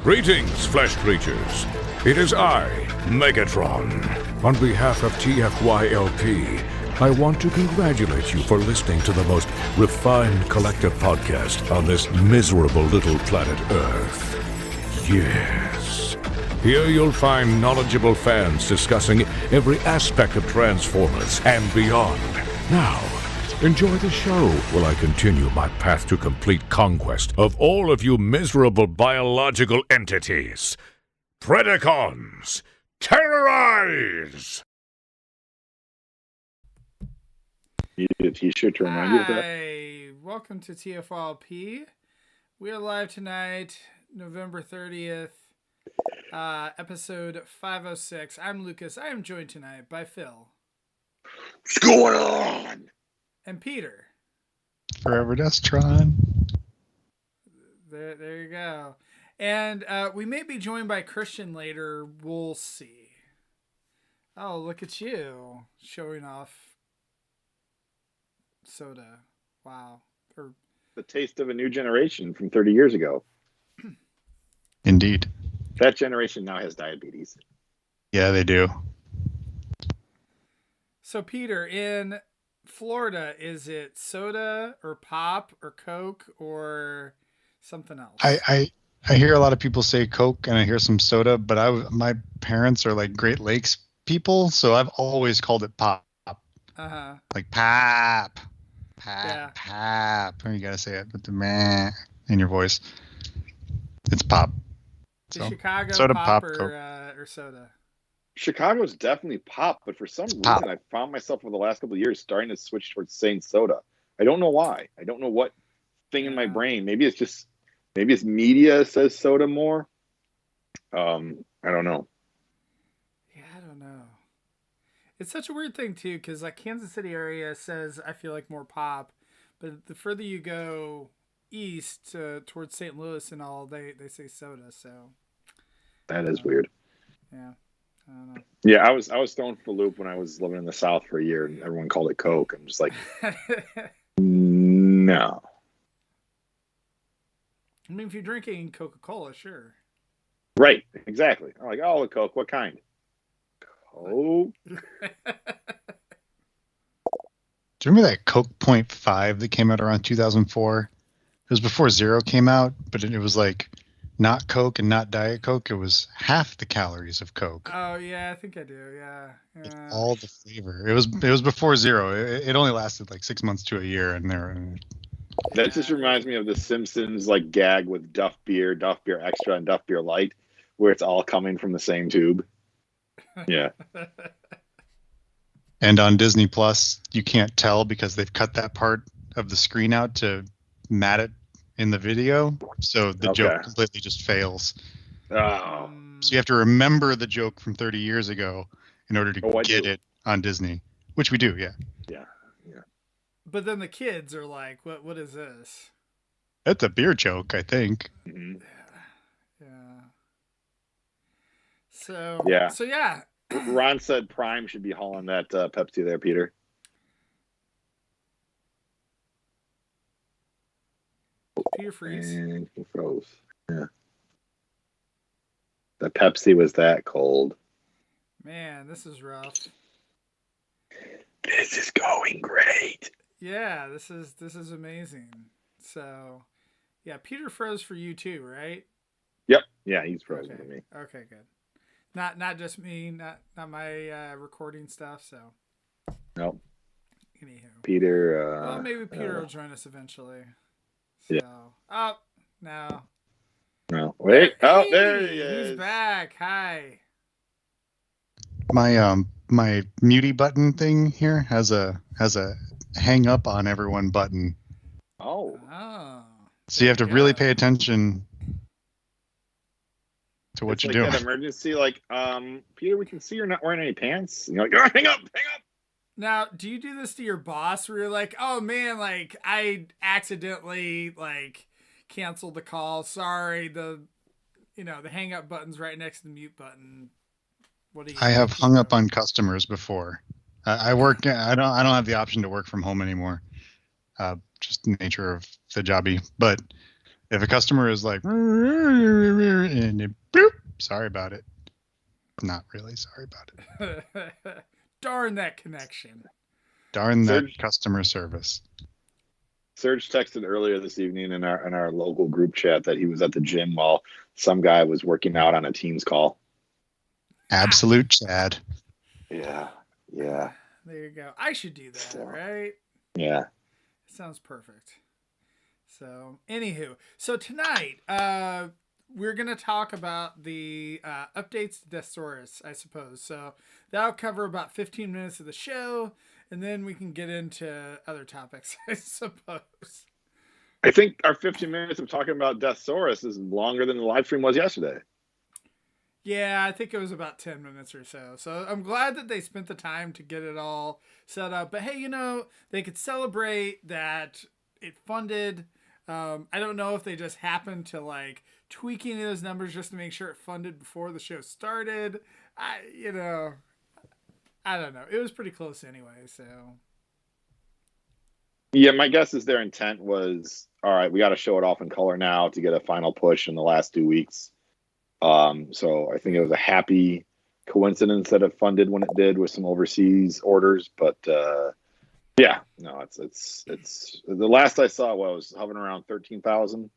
Greetings, flesh creatures. It is I, Megatron. On behalf of TFYLP, I want to congratulate you for listening to the most refined collective podcast on this miserable little planet Earth. Yes. Here you'll find knowledgeable fans discussing every aspect of Transformers and beyond. Now, enjoy the show while I continue my path to complete conquest of all of you miserable biological entities. Predacons, terrorize! You need a t-shirt to remind you of that? Hi, welcome to TFYLP. We are live tonight, November 30th, episode 506. I'm Lucas. I am joined tonight by Phil. What's going on? And Peter. Forever Destron. There you go. And we may be joined by Christian later. We'll see. Oh, look at you showing off soda. Wow. The taste of a new generation from 30 years ago. Indeed. That generation now has diabetes. Yeah, they do. So, Peter, in Florida, is it soda or pop or Coke or something else? I hear a lot of people say Coke and I hear some soda, but my parents are like Great Lakes people, so I've always called it pop. Uh-huh. Like pop. Yeah. Pop. You gotta say it with the meh in your voice. It's pop. Is Chicago soda, pop Coke. or soda? Chicago's definitely pop, but for some reason I found myself over the last couple of years starting to switch towards saying soda. I don't know why. I don't know what thing in my brain. Maybe it's media says soda more. I don't know. Yeah, I don't know. It's such a weird thing too, because like Kansas City area says I feel like more pop, but the further you go east towards St. Louis and all, they say soda. So That is weird. Yeah. I don't know. Yeah, I was thrown for a loop when I was living in the South for a year, and everyone called it Coke. I'm just like, no. I mean, if you're drinking Coca-Cola, sure. Right, exactly. I'm like, oh, a Coke. What kind? Coke. Do you remember that Coke 0.5 that came out around 2004? It was before Zero came out, but it was like not Coke and not Diet Coke. It was half the calories of Coke. Oh yeah, I think I do. Yeah. With all the flavor. It was before Zero. It only lasted like 6 months to a year, and That just reminds me of the Simpsons like gag with Duff Beer Extra, and Duff Beer Light, where it's all coming from the same tube. Yeah. And on Disney Plus, you can't tell because they've cut that part of the screen out to mat it in the video, so the joke completely just fails. Oh. So you have to remember the joke from 30 years ago in order to get it on Disney, which we do, yeah. Yeah. But then the kids are like, "What is this?" That's a beer joke, I think. Mm-hmm. Yeah. So yeah. Ron said Prime should be hauling that Pepsi there, Peter. Peter freeze. And he froze. Yeah. The Pepsi was that cold. Man, this is rough. This is going great. Yeah, this is amazing. So, yeah, Peter froze for you too, right? Yep. Yeah, he's frozen for me. Okay, good. Not just me, not my recording stuff. So. Nope. Anywho. Peter. Well, maybe Peter will join us eventually. So. Yeah. Oh no. No. Wait. Oh, Hey, there he is. He's back. Hi. My muty button thing here has a hang up on everyone button. Oh. So you have to really pay attention to what It's you're like doing. that emergency, like, Peter, we can see you're not wearing any pants. And you're like, oh, hang up. Now, do you do this to your boss where you're like, oh man, like I accidentally like canceled the call. Sorry, the hang up button's right next to the mute button. What do you? I have hung up on customers before. I work. I don't have the option to work from home anymore. Just the nature of the jobby. But If a customer is like, and it, boop, sorry about it. Not really sorry about it. Darn that connection. Darn that Serge, customer service. Serge texted earlier this evening in our local group chat that he was at the gym while some guy was working out on a Teams call. Absolute Chad. Yeah. There you go. I should do that, right? Yeah. Sounds perfect. So, anywho, so tonight, we're gonna talk about the updates to Deathsaurus, I suppose. So that'll cover about 15 minutes of the show, and then we can get into other topics, I suppose. I think our 15 minutes of talking about Deathsaurus is longer than the live stream was yesterday. Yeah, I think it was about 10 minutes or so. So I'm glad that they spent the time to get it all set up. But hey, they could celebrate that it funded. I don't know if they just happened to like tweak any of those numbers just to make sure it funded before the show started. I don't know. It was pretty close anyway, so. Yeah, my guess is their intent was, all right, we got to show it off in color now to get a final push in the last 2 weeks. So I think it was a happy coincidence that it funded when it did with some overseas orders. But yeah, no, it's the last I saw was hovering around 13,000.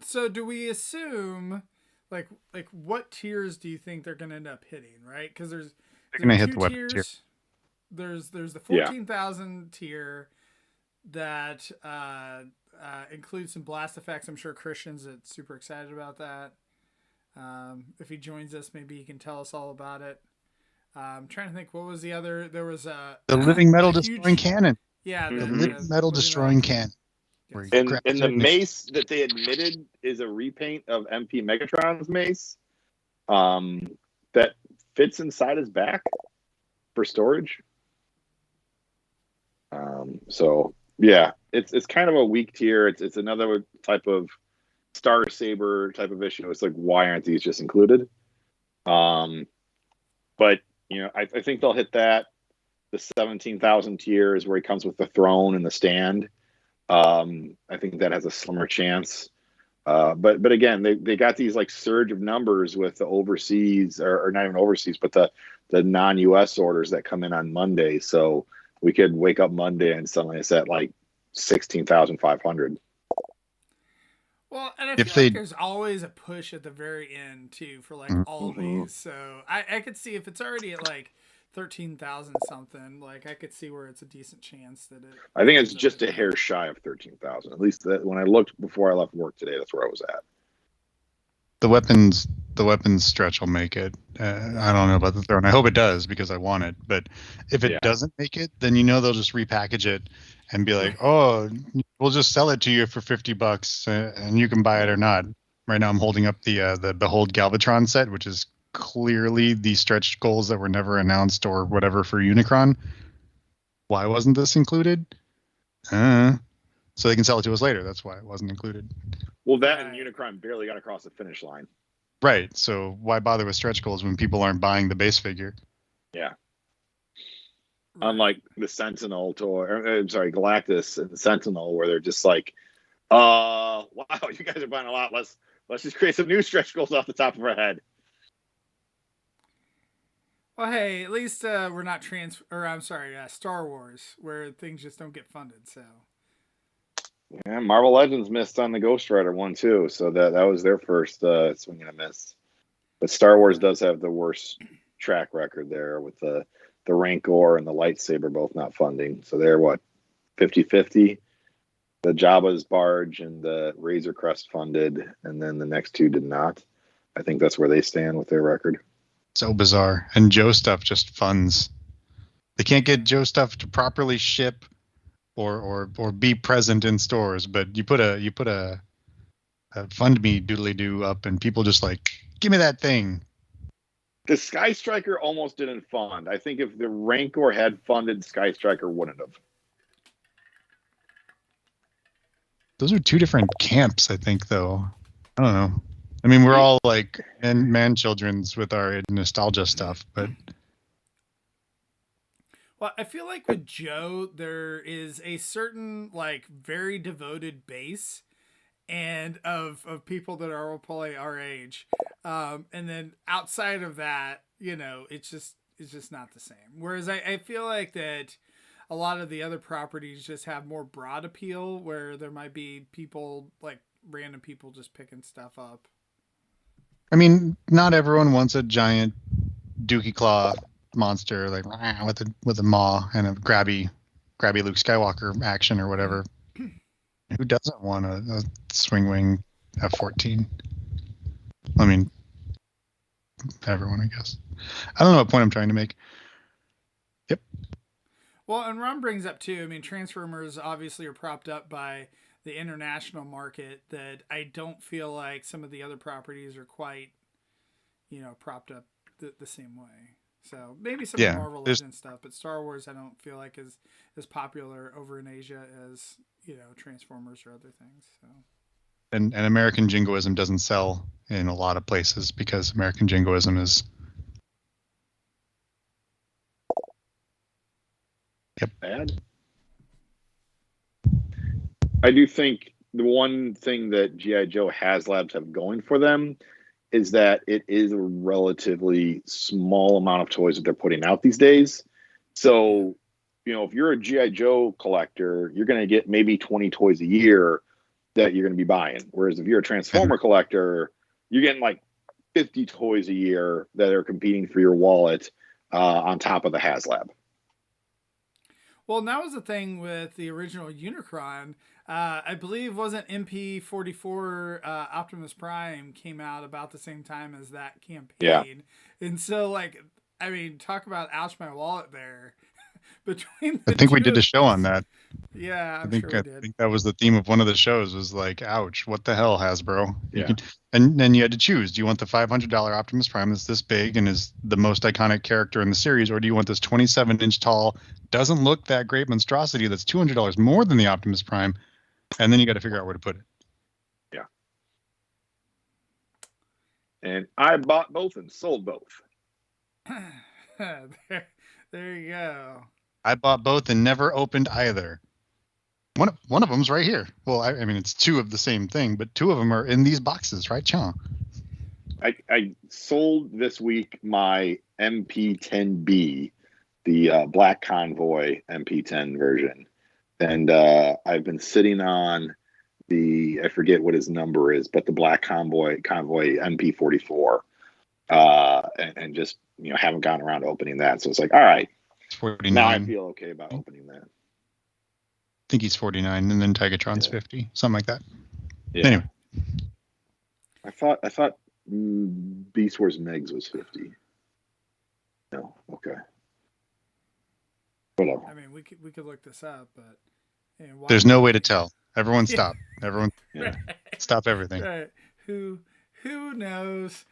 So do we assume like what tiers do you think they're going to end up hitting, right? Because there's going to hit two the tiers. Tier. There's the 14,000 tier that includes some blast effects. I'm sure Christian's super excited about that. If he joins us, maybe he can tell us all about it. I'm trying to think, what was the other? There was the living metal destroying cannon. Yeah, the living metal destroying cannon. Yes. And the mace that they admitted is a repaint of MP Megatron's mace that fits inside his back for storage. So yeah, it's kind of a weak tier. It's another type of Star Saber type of issue. It's like, why aren't these just included? But I think they'll hit that. The 17,000 tier is where he comes with the throne and the stand. I think that has a slimmer chance. But again, they got these like surge of numbers with the overseas or not even overseas, but the non-US orders that come in on Monday. So we could wake up Monday and suddenly it's at like 16,500. Well, and I feel like there's always a push at the very end too for like all these. So I could see if it's already at like 13,000 something, like I could see where it's a decent chance that it. I think it's just a hair shy of 13,000. At least that when I looked before I left work today, that's where I was at. The weapons stretch will make it. I don't know about the throne. I hope it does because I want it. But if it doesn't make it, then they'll just repackage it and be like, "Oh, we'll just sell it to you for $50, and you can buy it or not." Right now, I'm holding up the Behold Galvatron set, which is clearly the stretch goals that were never announced or whatever for Unicron. Why wasn't this included? So they can sell it to us later. That's why it wasn't included. Well, that and Unicron barely got across the finish line. Right. So why bother with stretch goals when people aren't buying the base figure? Yeah. Unlike the Sentinel Galactus and the Sentinel, where they're just like, wow, you guys are buying a lot. Let's just create some new stretch goals off the top of our head. Well, hey, at least we're not Star Wars, where things just don't get funded. So. Yeah, Marvel Legends missed on the Ghost Rider one too, so that was their first swing and a miss. But Star Wars does have the worst track record there with the Rancor and the lightsaber both not funding. So they're 50-50. The Jabba's barge and the Razor Crest funded, and then the next two did not. I think that's where they stand with their record. So bizarre. And Joe stuff just funds. They can't get Joe stuff to properly ship or be present in stores, but you put a fund me doodly doo up and people just like, give me that thing. The Sky Striker almost didn't fund. I think if the Rancor had funded, Sky Striker wouldn't have. Those are two different camps, I think, though. I don't know. I mean, we're all like man childrens with our nostalgia stuff, but Well, I feel like with Joe, there is a certain like very devoted base and of people that are probably our age, and then outside of that, it's just not the same. Whereas I feel like that a lot of the other properties just have more broad appeal, where there might be people like random people just picking stuff up. I mean, not everyone wants a giant Dookie Claw monster like with a maw and a grabby Luke Skywalker action or whatever. Who doesn't want a swing wing F-14? I mean, everyone, I guess. I don't know what point I'm trying to make. Yep. Well, and Ron brings up too, I mean, Transformers obviously are propped up by the international market that I don't feel like some of the other properties are quite, propped up the same way. So maybe some of Marvel Legends stuff, but Star Wars I don't feel like is as popular over in Asia as, Transformers or other things. So. And American Jingoism doesn't sell in a lot of places because American Jingoism is bad. I do think the one thing that G.I. Joe Haslabs have going for them is that it is a relatively small amount of toys that they're putting out these days. So, if you're a G.I. Joe collector, you're going to get maybe 20 toys a year that you're going to be buying. Whereas if you're a Transformer collector, you're getting like 50 toys a year that are competing for your wallet on top of the Haslab. Well, and that was the thing with the original Unicron. I believe wasn't MP44 Optimus Prime came out about the same time as that campaign. Yeah. And so, talk about ouch my wallet there. Between I think we did a show on that. Yeah, I think that was the theme of one of the shows was like, ouch, what the hell, Hasbro? Yeah. And then you had to choose. Do you want the $500 Optimus Prime that's this big and is the most iconic character in the series, or do you want this 27-inch tall, doesn't look that great monstrosity that's $200 more than the Optimus Prime? And then you got to figure out where to put it. Yeah. And I bought both and sold both. There you go. I bought both and never opened either. One of them's right here. Well, I mean, it's two of the same thing, but two of them are in these boxes, right, Sean? I sold this week my MP10B, the Black Convoy MP10 version. And I've been sitting on I forget what his number is, but the Black Convoy MP44. And just, haven't gotten around to opening that. So it's like, all right, 49. Now I feel okay about opening that. I think he's 49, and then Tigatron's 50, something like that. Yeah. Anyway, I thought Beast Wars Megs was 50. No, okay. Whatever. I mean, we could look this up, but there's no way to tell. Everyone stop. Everyone stop everything. Right. Who knows?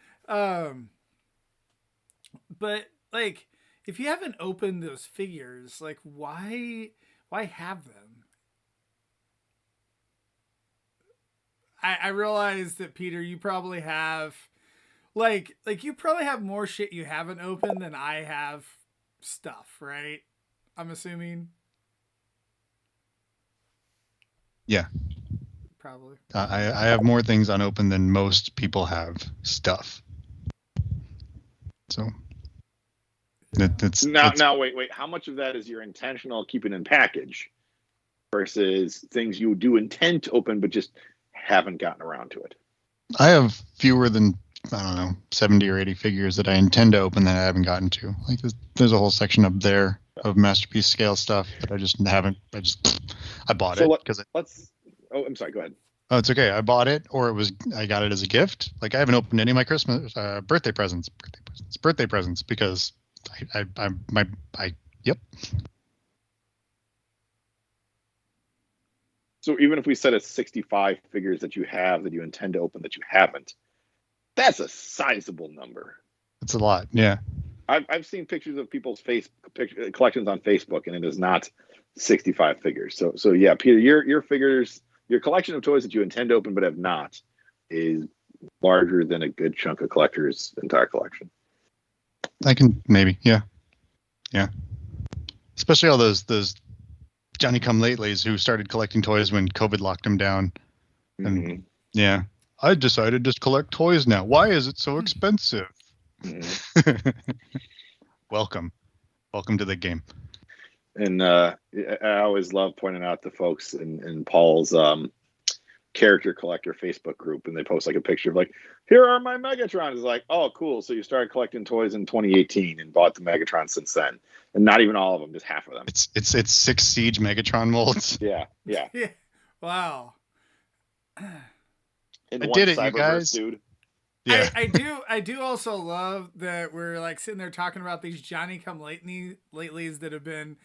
But like, if you haven't opened those figures, like, why have them? I realize that, Peter, you probably have like you probably have more shit you haven't opened than I have stuff, right? I'm assuming. Yeah. Probably. I have more things unopened than most people have stuff. So that's now wait. How much of that is your intentional keeping in package versus things you do intend to open but just haven't gotten around to it? I have fewer than, I don't know, 70 or 80 figures that I intend to open that I haven't gotten to. Like there's a whole section up there of masterpiece scale stuff that I just haven't. I bought it because Oh, I'm sorry. Go ahead. Oh, it's okay. I bought it, or I got it as a gift. Like I haven't opened any of my Christmas birthday presents because yep. So even if we set a 65 figures that you have that you intend to open that you haven't, that's a sizable number. It's a lot, yeah. I've seen pictures of people's collections on Facebook, and it is not 65 figures. So yeah, Peter, your figures, your collection of toys that you intend to open but have not, is larger than a good chunk of collectors' entire collection. I can maybe, yeah. Especially all those Johnny Come Latelys who started collecting toys when COVID locked them down. And yeah, I decided to collect toys now. Why is it so expensive? Welcome to the game. And I always love pointing out to folks in Paul's character collector Facebook group, and they post like a picture of like, here are my Megatrons. It's like, oh, cool. So you started collecting toys in 2018 and bought the Megatron since then, and not even all of them, just half of them. It's 6 Siege Megatron molds. Yeah. Wow. I did it, you guys. Dude. Yeah. I do also love that we're like sitting there talking about these Johnny Come Latelys that have been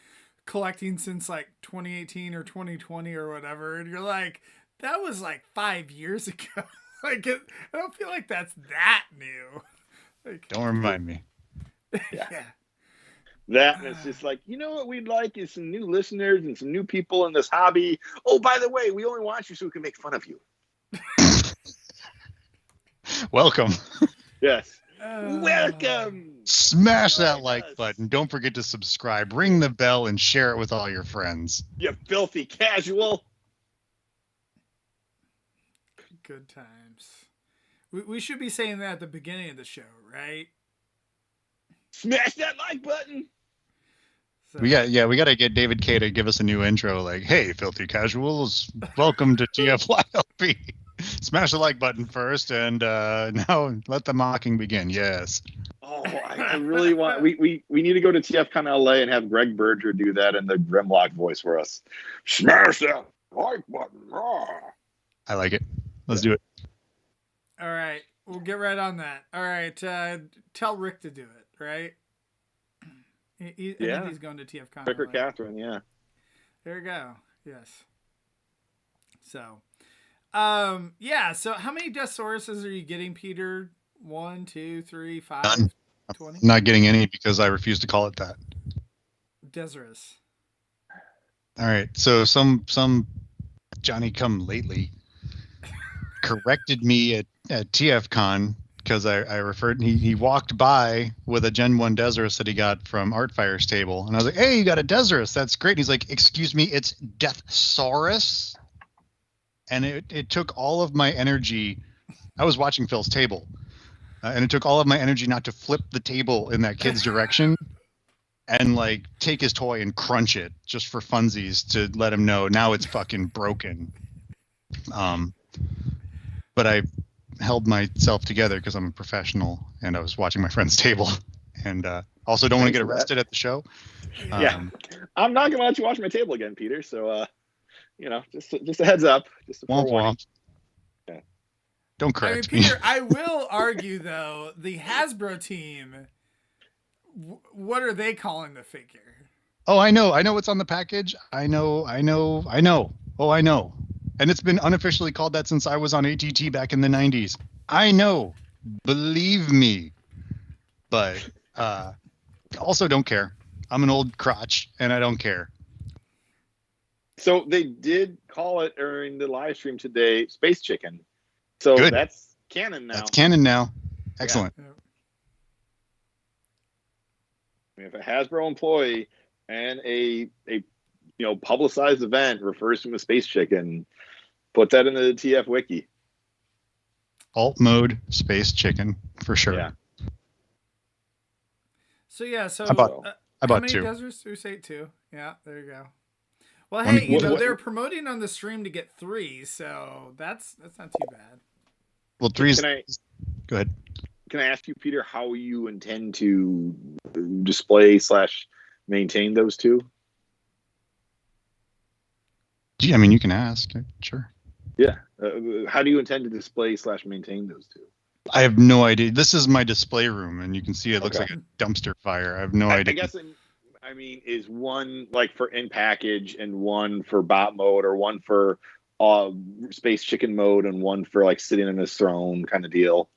collecting since like 2018 or 2020 or whatever, and you're like, that was like 5 years ago. Like, I don't feel like that's that new. Like, don't remind me. Yeah. That is just like, you know what we'd like is some new listeners and some new people in this hobby. Oh, by the way, we only want you so we can make fun of you. Welcome. Yes. Welcome. Smash that like button. Don't forget to subscribe. Ring the bell and share it with all your friends. You filthy casual. Good times. We should be saying that at the beginning of the show, right? Smash that like button. So, We got to get David K to give us a new intro. Like, hey, filthy casuals, welcome to TFYLP. Smash the like button first, and now let the mocking begin. Yes. Oh, I really want. We need to go to TFCon LA and have Greg Berger do that in the Grimlock voice for us. Smash that like button. I like it. Let's do it. All right, we'll get right on that. All right, tell Rick to do it. Right? I think he's going to TFCon. Rick or Catherine, yeah. There you go. Yes. So, so how many Deathsauruses are you getting, Peter? 1, 2, 3, 5, None. 20? I'm not getting any because I refuse to call it that. Deathsaurus. All right. So some Johnny Come Lately corrected me at TFCon because I referred. He walked by with a Gen 1 Deathsaurus that he got from Artfire's table, and I was like, "Hey, you got a Deathsaurus? That's great." And he's like, "Excuse me, it's Deathsaurus." And it took all of my energy. I was watching Phil's table, and it took all of my energy not to flip the table in that kid's direction and like take his toy and crunch it just for funsies to let him know now it's fucking broken. But I held myself together because I'm a professional and I was watching my friend's table, and also don't want to get arrested at the show. Yeah, I'm not gonna let you watch my table again, Peter. So. Just a heads up. Just a forewarning. Yeah. Don't correct me. Peter, I will argue, though, the Hasbro team, what are they calling the figure? Oh, I know what's on the package. I know. Oh, I know. And it's been unofficially called that since I was on ATT back in the 90s. I know. Believe me. But also don't care. I'm an old crotch, and I don't care. So they did call it during the live stream today, Space Chicken. So Good. That's canon now. That's canon now. Excellent. Yeah. I mean, if a Hasbro employee and a publicized event refers to him as Space Chicken, put that in the TF wiki. Alt mode Space Chicken for sure. Yeah. So I bought how many 2. Deathsaurus? We say 2. Yeah, there you go. Well, hey, they're promoting on the stream to get 3, so that's not too bad. Well, 3's... Go ahead. Can I ask you, Peter, how you intend to display/maintain those 2? I mean, you can ask. Sure. Yeah. How do you intend to display/maintain those 2? I have no idea. This is my display room, and you can see it looks like a dumpster fire. I have no idea. I guess... is one like for in package and one for bot mode, or one for Space Chicken mode and one for like sitting on his throne kind of deal?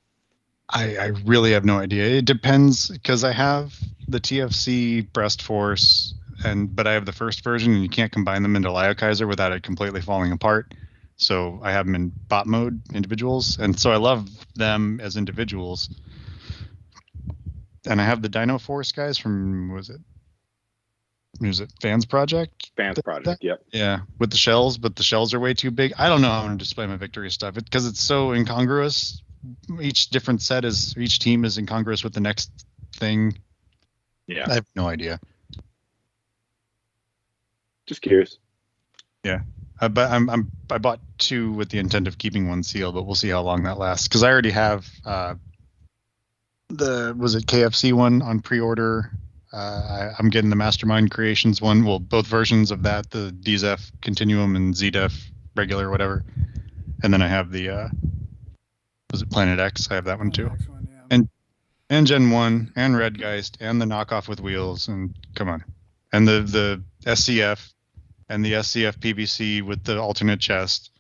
I really have no idea. It depends because I have the TFC Breast Force, but I have the first version, and you can't combine them into Lyokaiser without it completely falling apart. So I have them in bot mode individuals, and so I love them as individuals. And I have the Dino Force guys from, was it Is it Fans Project? Fans Project, yep. Yeah, with the shells, but the shells are way too big. I don't know how I'm going to display my victory stuff because it's so incongruous. Each team is incongruous with the next thing. Yeah, I have no idea. Just curious. Yeah, but I bought 2 with the intent of keeping 1 sealed, but we'll see how long that lasts because I already have was it KFC one on pre-order. I'm getting the Mastermind Creations one. Well, both versions of that, the DZEF Continuum and ZDEF regular, whatever. And then I have the was it Planet X? I have that one too. One, yeah. And Gen 1 and Redgeist and the knockoff with wheels and come on. And the SCF and the SCF PVC with the alternate chest.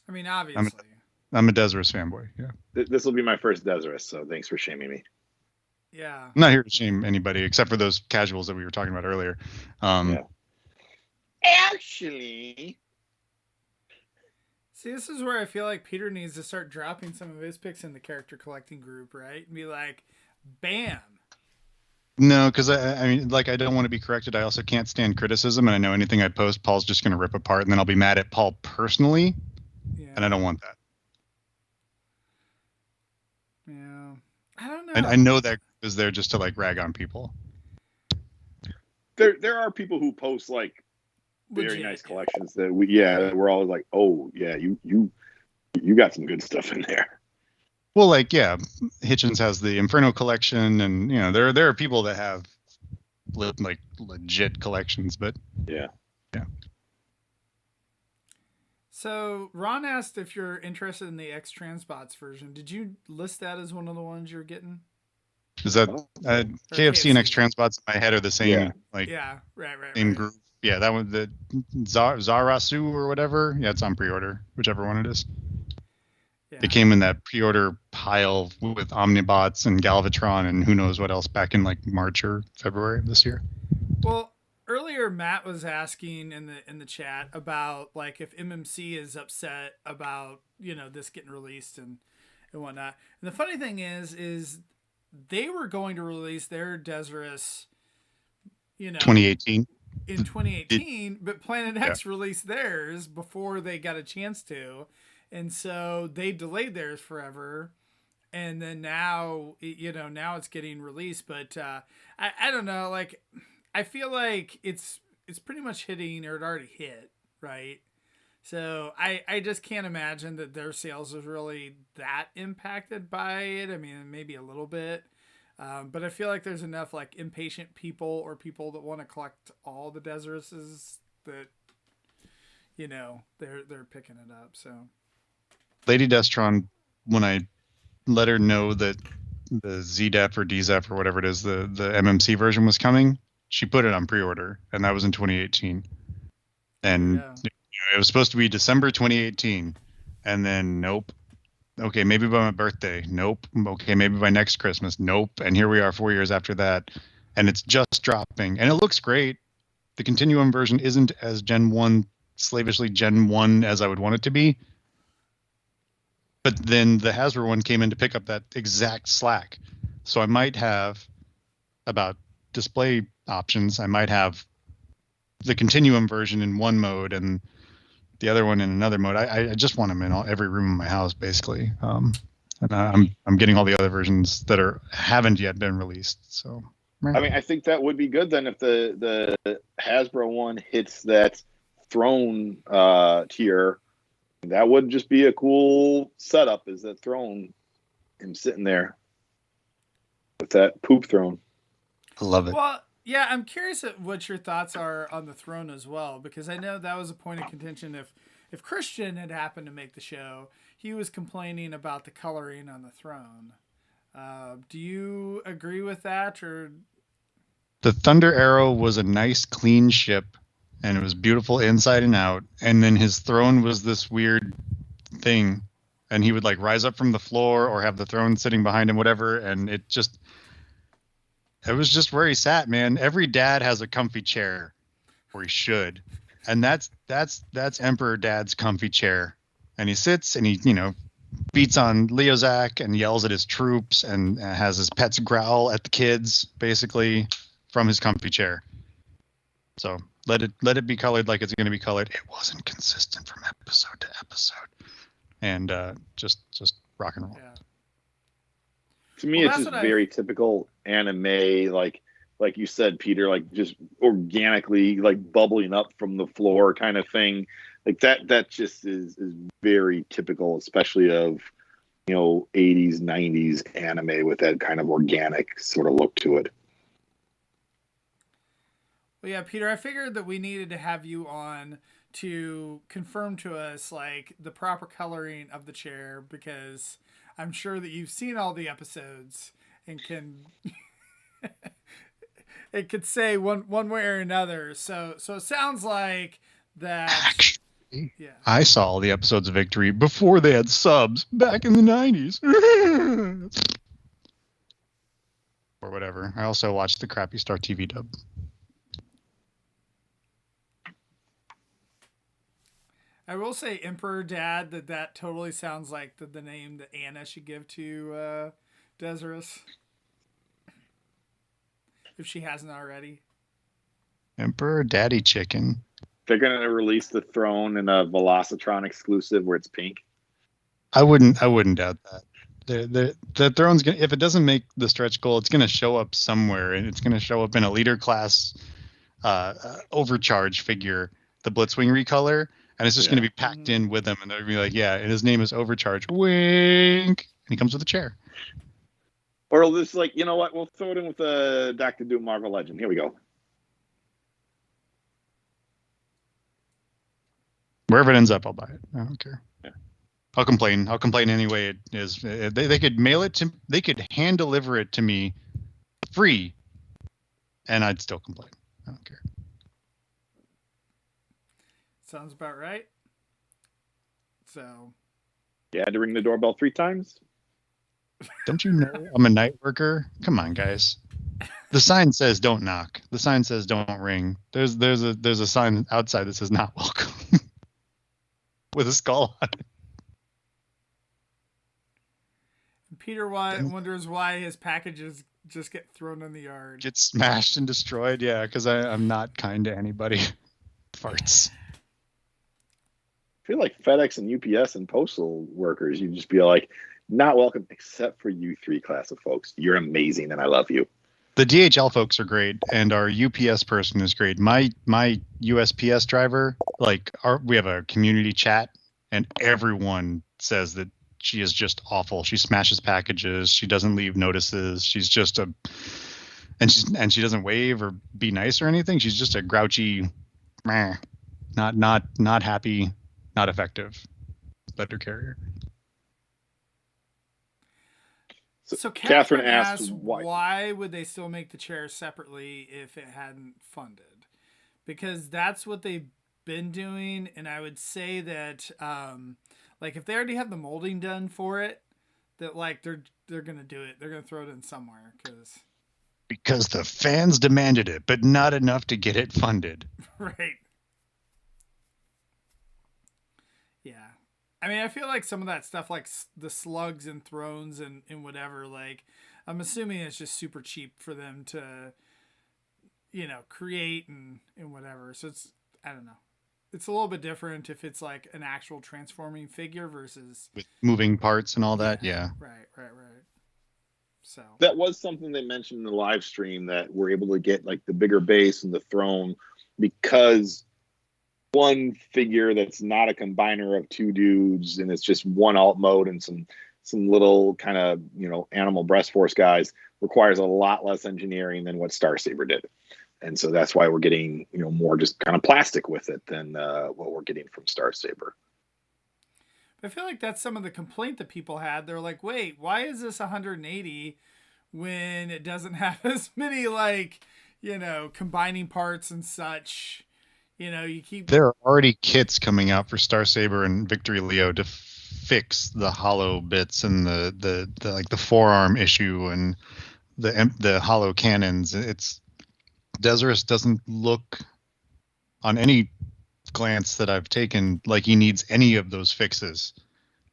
I mean, obviously. I'm a Deathsaurus fanboy. Yeah. This will be my first Deathsaurus, so thanks for shaming me. Yeah. I'm not here to shame anybody except for those casuals that we were talking about earlier. Yeah. Actually, see, this is where I feel like Peter needs to start dropping some of his picks in the character collecting group, right? And be like, bam. No, because I mean, like, I don't want to be corrected. I also can't stand criticism, and I know anything I post, Paul's just going to rip apart, and then I'll be mad at Paul personally, and I don't want that. Yeah, I don't know. And I know that is there just to like rag on people. There are people who post like very nice collections that we're always like, oh yeah, you got some good stuff in there. Well, like, yeah, Hitchens has the Inferno collection, and there are people that have like legit collections, but yeah. So Ron asked if you're interested in the X Transbots version. Did you list that as one of the ones you're getting? Is that KFC and X Transbots in my head are the same? Yeah. Right. Same group. Yeah, that one, the Zarasu or whatever. Yeah, it's on pre-order, whichever one it is. Yeah. It came in that pre-order pile with Omnibots and Galvatron and who knows what else back in like March or February of this year. Well, earlier Matt was asking in the chat about like if MMC is upset about this getting released and whatnot. And the funny thing is they were going to release their Deathsaurus, 2018. In 2018, but Planet X released theirs before they got a chance to. And so they delayed theirs forever. And then now, now it's getting released. But I don't know. Like, I feel like it's pretty much hitting, or it already hit, right? So I just can't imagine that their sales is really that impacted by it. I mean, maybe a little bit. But I feel like there's enough like impatient people or people that want to collect all the Deathsauruses that, they're picking it up. So Lady Destron, when I let her know that the ZDEF or DZEF or whatever it is, the MMC version was coming, she put it on pre-order, and that was in 2018. And it was supposed to be December 2018, and then nope. Okay, maybe by my birthday. Nope. Okay, maybe by next Christmas. Nope. And here we are 4 years after that, and it's just dropping, and it looks great. The Continuum version isn't as Gen 1, slavishly Gen 1 as I would want it to be. But then the Hasbro one came in to pick up that exact slack. So I might have, about display options, I might have the Continuum version in one mode and the other one in another mode. I just want them in every room in my house, basically. And I'm getting all the other versions that haven't yet been released. So I mean, I think that would be good then if the Hasbro one hits that throne tier. That would just be a cool setup, is that throne, him sitting there with that poop throne. I love it. Well, yeah, I'm curious at what your thoughts are on the throne as well, because I know that was a point of contention. If Christian had happened to make the show, he was complaining about the coloring on the throne. Do you agree with that? Or the Thunder Arrow was a nice, clean ship. And it was beautiful inside and out. And then his throne was this weird thing. And he would like rise up from the floor or have the throne sitting behind him, whatever. And it was just where he sat, man. Every dad has a comfy chair, or he should. And that's Emperor Dad's comfy chair. And he sits and he, beats on Leozak and yells at his troops and has his pets growl at the kids, basically. from his comfy chair. So let it be colored like it's going to be colored. It wasn't consistent from episode to episode, and just rock and roll. Yeah. To me, it's just very typical anime, like you said, Peter, like just organically like bubbling up from the floor kind of thing. Like that just is very typical, especially of 80s, 90s anime with that kind of organic sort of look to it. Well, yeah, Peter, I figured that we needed to have you on to confirm to us like the proper coloring of the chair, because I'm sure that you've seen all the episodes and can it could say one way or another. So it sounds like that. Actually, yeah. I saw all the episodes of Victory before they had subs back in the 90s. Or whatever. I also watched the crappy Star TV dub. I will say, Emperor Dad, that totally sounds like the name that Anna should give to Deathsaurus, if she hasn't already. Emperor Daddy Chicken. They're gonna release the throne in a Velocitron exclusive where it's pink. I wouldn't doubt that. The throne's gonna, if it doesn't make the stretch goal, it's gonna show up somewhere, and it's gonna show up in a leader class overcharge figure, the Blitzwing recolor. And it's just going to be packed in with him. And they're going to be like, yeah, and his name is Overcharge. Wink. And he comes with a chair. Or it'll just like, you know what? We'll throw it in with the Dr. Doom Marvel Legend. Here we go. Wherever it ends up, I'll buy it. I don't care. Yeah. I'll complain. I'll complain anyway it is. They could mail it to, they could hand deliver it to me free, and I'd still complain. I don't care. Sounds about right. So, you had to ring the doorbell 3 times? Don't you know I'm a night worker? Come on, guys. The sign says don't knock. The sign says don't ring. There's a sign outside that says not welcome with a skull on it. Peter wonders why his packages just get thrown in the yard. Get smashed and destroyed? Yeah, because I'm not kind to anybody. Farts. I feel like FedEx and UPS and postal workers, you'd just be like, not welcome, except for you 3 class of folks. You're amazing, and I love you. The DHL folks are great, and our UPS person is great. My USPS driver, we have a community chat, and everyone says that she is just awful. She smashes packages. She doesn't leave notices. She's just and she doesn't wave or be nice or anything. She's just a grouchy, not happy. Not effective letter carrier. So Catherine asked, why would they still make the chair separately if it hadn't funded? Because that's what they've been doing, and I would say that if they already have the molding done for it, that they're gonna do it. They're gonna throw it in somewhere because the fans demanded it, but not enough to get it funded. Right. Yeah. I mean, I feel like some of that stuff, like the slugs and thrones and whatever, I'm assuming it's just super cheap for them to, create and whatever. So I don't know. It's a little bit different if it's like an actual transforming figure versus with moving parts and all that. Yeah. Right. So that was something they mentioned in the live stream, that we're able to get like the bigger base and the throne because one figure that's not a combiner of 2 dudes and it's just one alt mode and some little kind of animal breast force guys requires a lot less engineering than what Starsaber did, and so that's why we're getting more just kind of plastic with it than what we're getting from Starsaber. I feel like that's some of the complaint that people had. They're like, wait, why is this 180 when it doesn't have as many combining parts and such? There are already kits coming out for Starsaber and Victory Leo to fix the hollow bits and the forearm issue and the hollow cannons. Deathsaurus doesn't look on any glance that I've taken like he needs any of those fixes.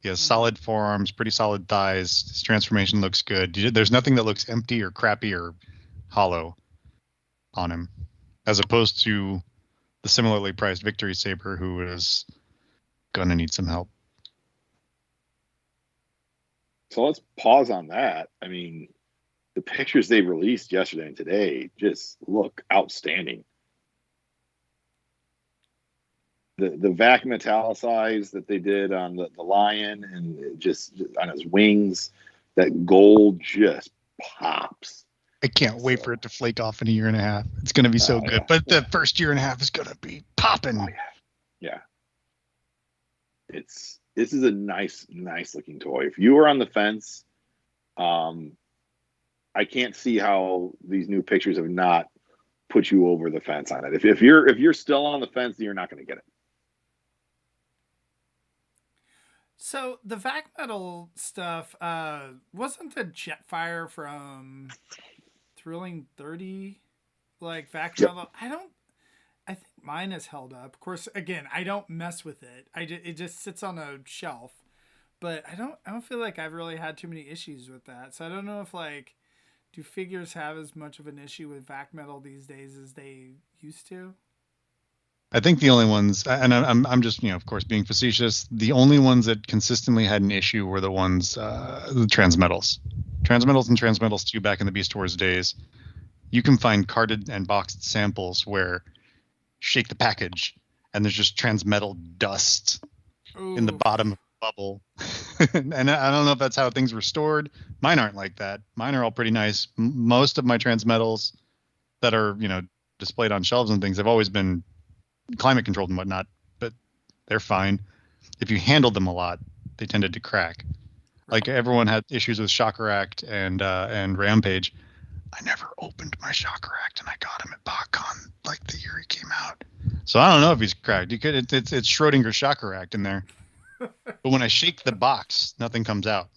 He has solid forearms, pretty solid thighs. His transformation looks good. There's nothing that looks empty or crappy or hollow. on him, as opposed to the similarly priced Victory Saber, who is gonna need some help. So let's pause on that. I mean, the pictures they released yesterday and today just look outstanding. The vacuum italicized that they did on the lion and just on his wings, that gold just pops. I can't wait for it to flake off in a year and a half. It's going to be so good. Yeah. But the first year and a half is going to be popping. Oh, yeah. This is a nice looking toy. If you are on the fence, I can't see how these new pictures have not put you over the fence on it. If you're still on the fence, then you're not going to get it. So the vac metal stuff, wasn't the Jetfire from Thrilling 30 like vac metal? I think mine is held up. Of course, again, I don't mess with it. It just sits on a shelf. But I don't feel like I've really had too many issues with that. So I don't know if like, do figures have as much of an issue with vac metal these days as they used to? I think the only ones, and I'm just, of course, being facetious, the only ones that consistently had an issue were the ones, the Transmetals. Transmetals and Transmetals 2 back in the Beast Wars days. You can find carted and boxed samples where shake the package and there's just Transmetal dust in the bottom of the bubble. And I don't know if that's how things were stored. Mine aren't like that. Mine are all pretty nice. Most of my Transmetals that are, displayed on shelves and things have always been climate controlled and whatnot, but they're fine. If you handled them a lot, they tended to crack. Like everyone had issues with Shocker Act and Rampage. I never opened my Shocker Act, and I got him at BotCon like the year he came out. So I don't know if he's cracked. You could it's Schrodinger's Shocker Act in there. But when I shake the box, nothing comes out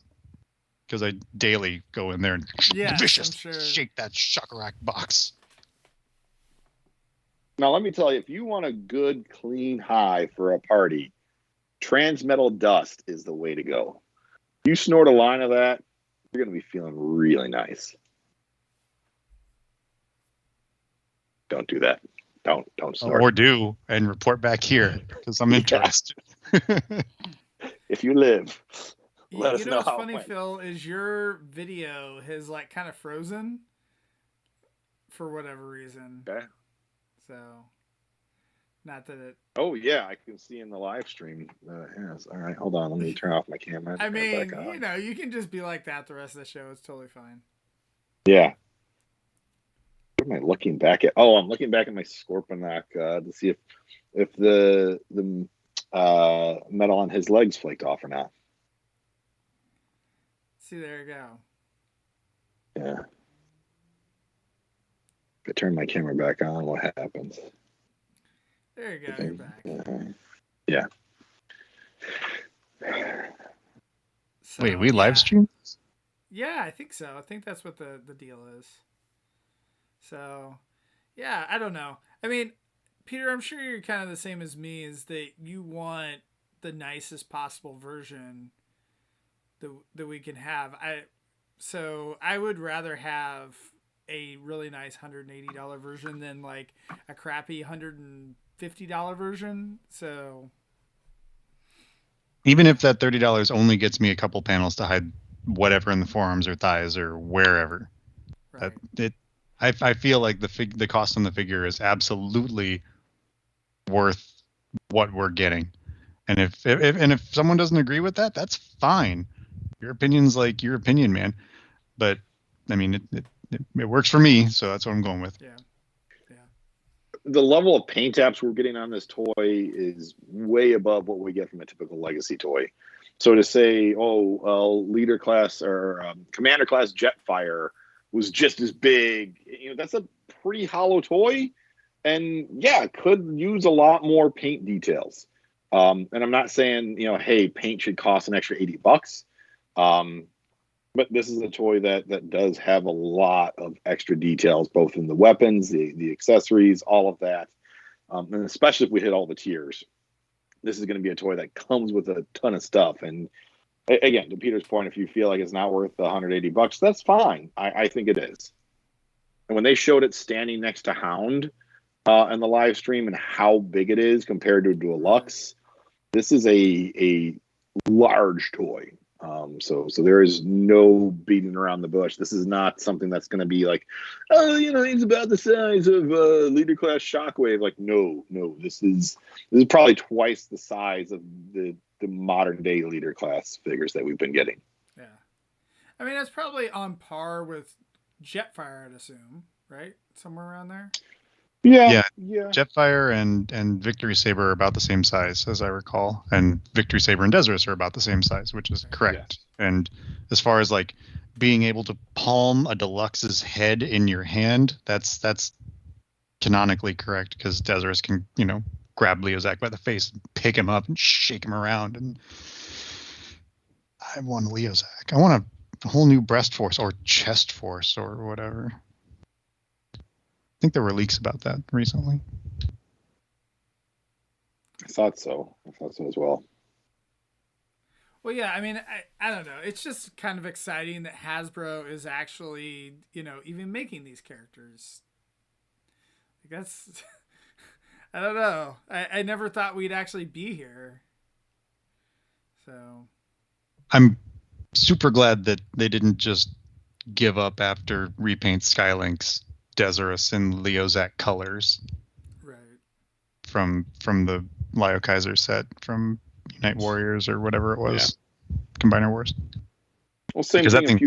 because I daily go in there and shake that Shocker Act box. Now, let me tell you, if you want a good, clean high for a party, Transmetal dust is the way to go. You snort a line of that, you're going to be feeling really nice. Don't do that. Don't snort. Or do, and report back here, because I'm interested. If you live, let us know what's how funny, Phil, is your video has like kind of frozen for whatever reason. Okay. So, not that it. Oh yeah, I can see in the live stream. Yes. All right, hold on. Let me turn off my camera. I mean, you can just be like that the rest of the show. It's totally fine. Yeah. What am I looking back at? Oh, I'm looking back at my Scorponok to see if the metal on his legs flaked off or not. See, there you go. Yeah. If I turn my camera back on, what happens? There you go. You're back. Yeah. So, wait, we live stream? Yeah, I think so. I think that's what the deal is. So, yeah, I don't know. I mean, Peter, I'm sure you're kind of the same as me, is that you want the nicest possible version that we can have. So I would rather have a really nice $180 version than like a crappy $150 version. So even if that $30 only gets me a couple panels to hide whatever in the forearms or thighs or wherever, right. I feel like the cost on the figure is absolutely worth what we're getting. And if someone doesn't agree with that, that's fine. Your opinion's like your opinion, man. But I mean, it works for me, so that's what I'm going with. Yeah. The level of paint apps we're getting on this toy is way above what we get from a typical legacy toy. So to say, leader class or commander class Jetfire was just as big, that's a pretty hollow toy, and yeah, could use a lot more paint details. And I'm not saying, hey, paint should cost an extra $80. But this is a toy that does have a lot of extra details, both in the weapons, the accessories, all of that. And especially if we hit all the tiers, this is going to be a toy that comes with a ton of stuff. And again, to Peter's point, if you feel like it's not worth $180, that's fine. I think it is. And when they showed it standing next to Hound in the live stream and how big it is compared to a Deluxe, this is a large toy. So there is no beating around the bush. This is not something that's going to be like, oh, he's about the size of Leader Class Shockwave. Like, no, this is probably twice the size of the modern day Leader Class figures that we've been getting. Yeah, I mean, it's probably on par with Jetfire, I'd assume, right? Somewhere around there. Yeah. Jetfire and Victory Saber are about the same size, as I recall, and Victory Saber and Deathsaurus are about the same size, which is correct. Yeah. And as far as like being able to palm a Deluxe's head in your hand, that's canonically correct, because Deathsaurus can grab Leozak by the face and pick him up and shake him around. And I want Leozak. I want a whole new breast force or chest force or whatever. I think there were leaks about that recently. I thought so as well. Well, yeah, I mean, I don't know. It's just kind of exciting that Hasbro is actually, even making these characters. I guess, I don't know. I never thought we'd actually be here. So. I'm super glad that they didn't just give up after repaint Skylink's Deathsaurus in Leozak colors, right? From the Lio Kaiser set from Unite Warriors or whatever it was, Combiner Wars. Well, same thing.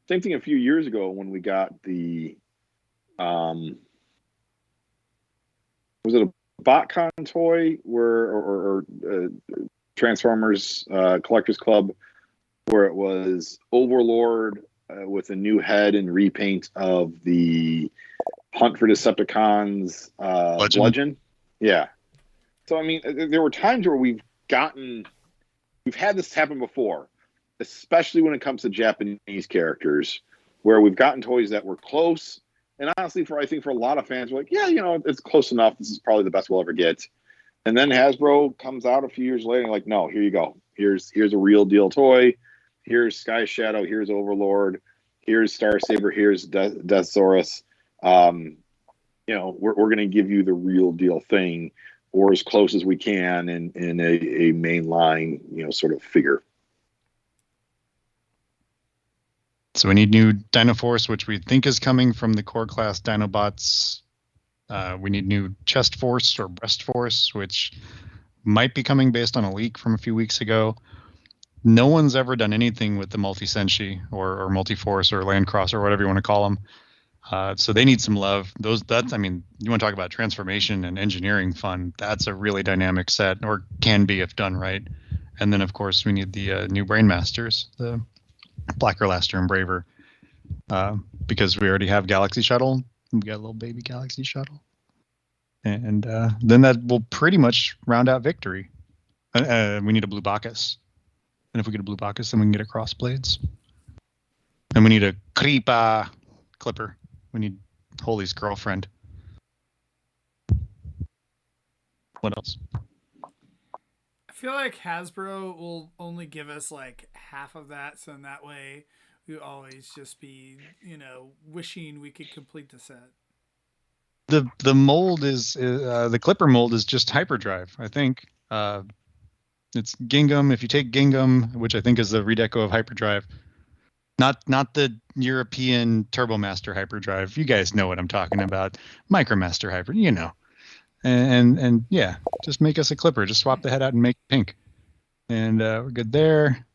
Same thing a few years ago when we got the, was it a BotCon toy or Transformers Collectors Club, where it was Overlord with a new head and repaint of the Hunt for Decepticons Bludgeon. Yeah. So, I mean, there were times where we've had this happen before, especially when it comes to Japanese characters, where we've gotten toys that were close. And honestly, I think for a lot of fans, we're like, yeah, it's close enough. This is probably the best we'll ever get. And then Hasbro comes out a few years later and like, no, here you go. Here's a real deal toy. Here's Sky Shadow. Here's Overlord. Here's Star Saber. Here's Deathsaurus. We're going to give you the real deal thing, or as close as we can in a mainline, sort of figure. So we need new Dino Force, which we think is coming from the core class Dinobots. We need new Chest Force or Breast Force, which might be coming based on a leak from a few weeks ago. No one's ever done anything with the Multi-Senshi or Multi-Force or Landcross or whatever you want to call them. So they need some love. You want to talk about transformation and engineering fun. That's a really dynamic set, or can be if done right. And then, of course, we need the new Brainmasters, the Blacker, Laster, and Braver, because we already have Galaxy Shuttle. We got a little baby Galaxy Shuttle. And then that will pretty much round out Victory. We need a Blue Bacchus. And if we get a Blue Bacchus, then we can get a Crossblades. And we need a Creepa Clipper. We need Holy's girlfriend. What else? I feel like Hasbro will only give us like half of that, so in that way we always just be, wishing we could complete the set. The mold is the Clipper mold is just hyperdrive, I think. It's Gingham. If you take Gingham, which I think is the redeco of hyperdrive, not the European Turbomaster hyperdrive. You guys know what I'm talking about. Micromaster hyper, And yeah, just make us a Clipper. Just swap the head out and make it pink. And we're good there.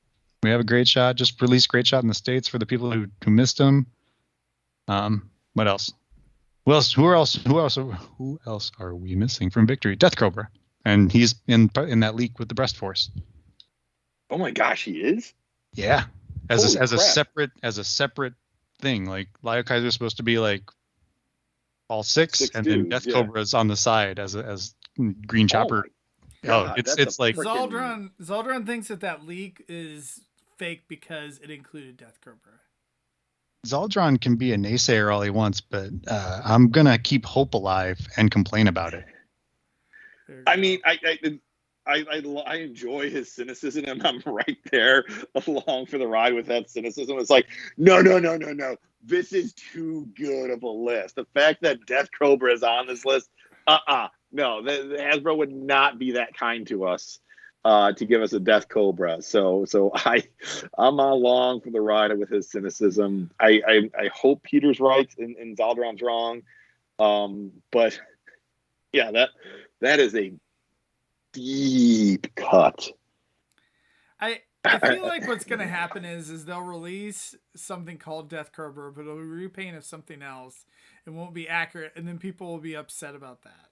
We have a Great Shot. Just release Great Shot in the States for the people who missed them. What else? Who else are we missing from Victory? Death Cobra. And he's in that leak with the Breast Force. Oh my gosh, he is? Yeah. As a separate thing. Like Lio Kaiser is supposed to be like all six and dudes, then Death Cobra is on the side as Green Chopper. It's like Zaldron thinks that leak is fake because it included Death Cobra. Zaldron can be a naysayer all he wants, but I'm gonna keep hope alive and complain about it. I mean, I enjoy his cynicism, and I'm right there along for the ride with that cynicism. It's like, no. This is too good of a list. The fact that Death Cobra is on this list, no, the Hasbro would not be that kind to us to give us a Death Cobra. So I'm along for the ride with his cynicism. I hope Peter's right and Zaldaron's wrong. But yeah, that is a deep cut. I feel like what's going to happen is they'll release something called Death Cobra, but it'll be repaint of something else. It won't be accurate, and then people will be upset about that.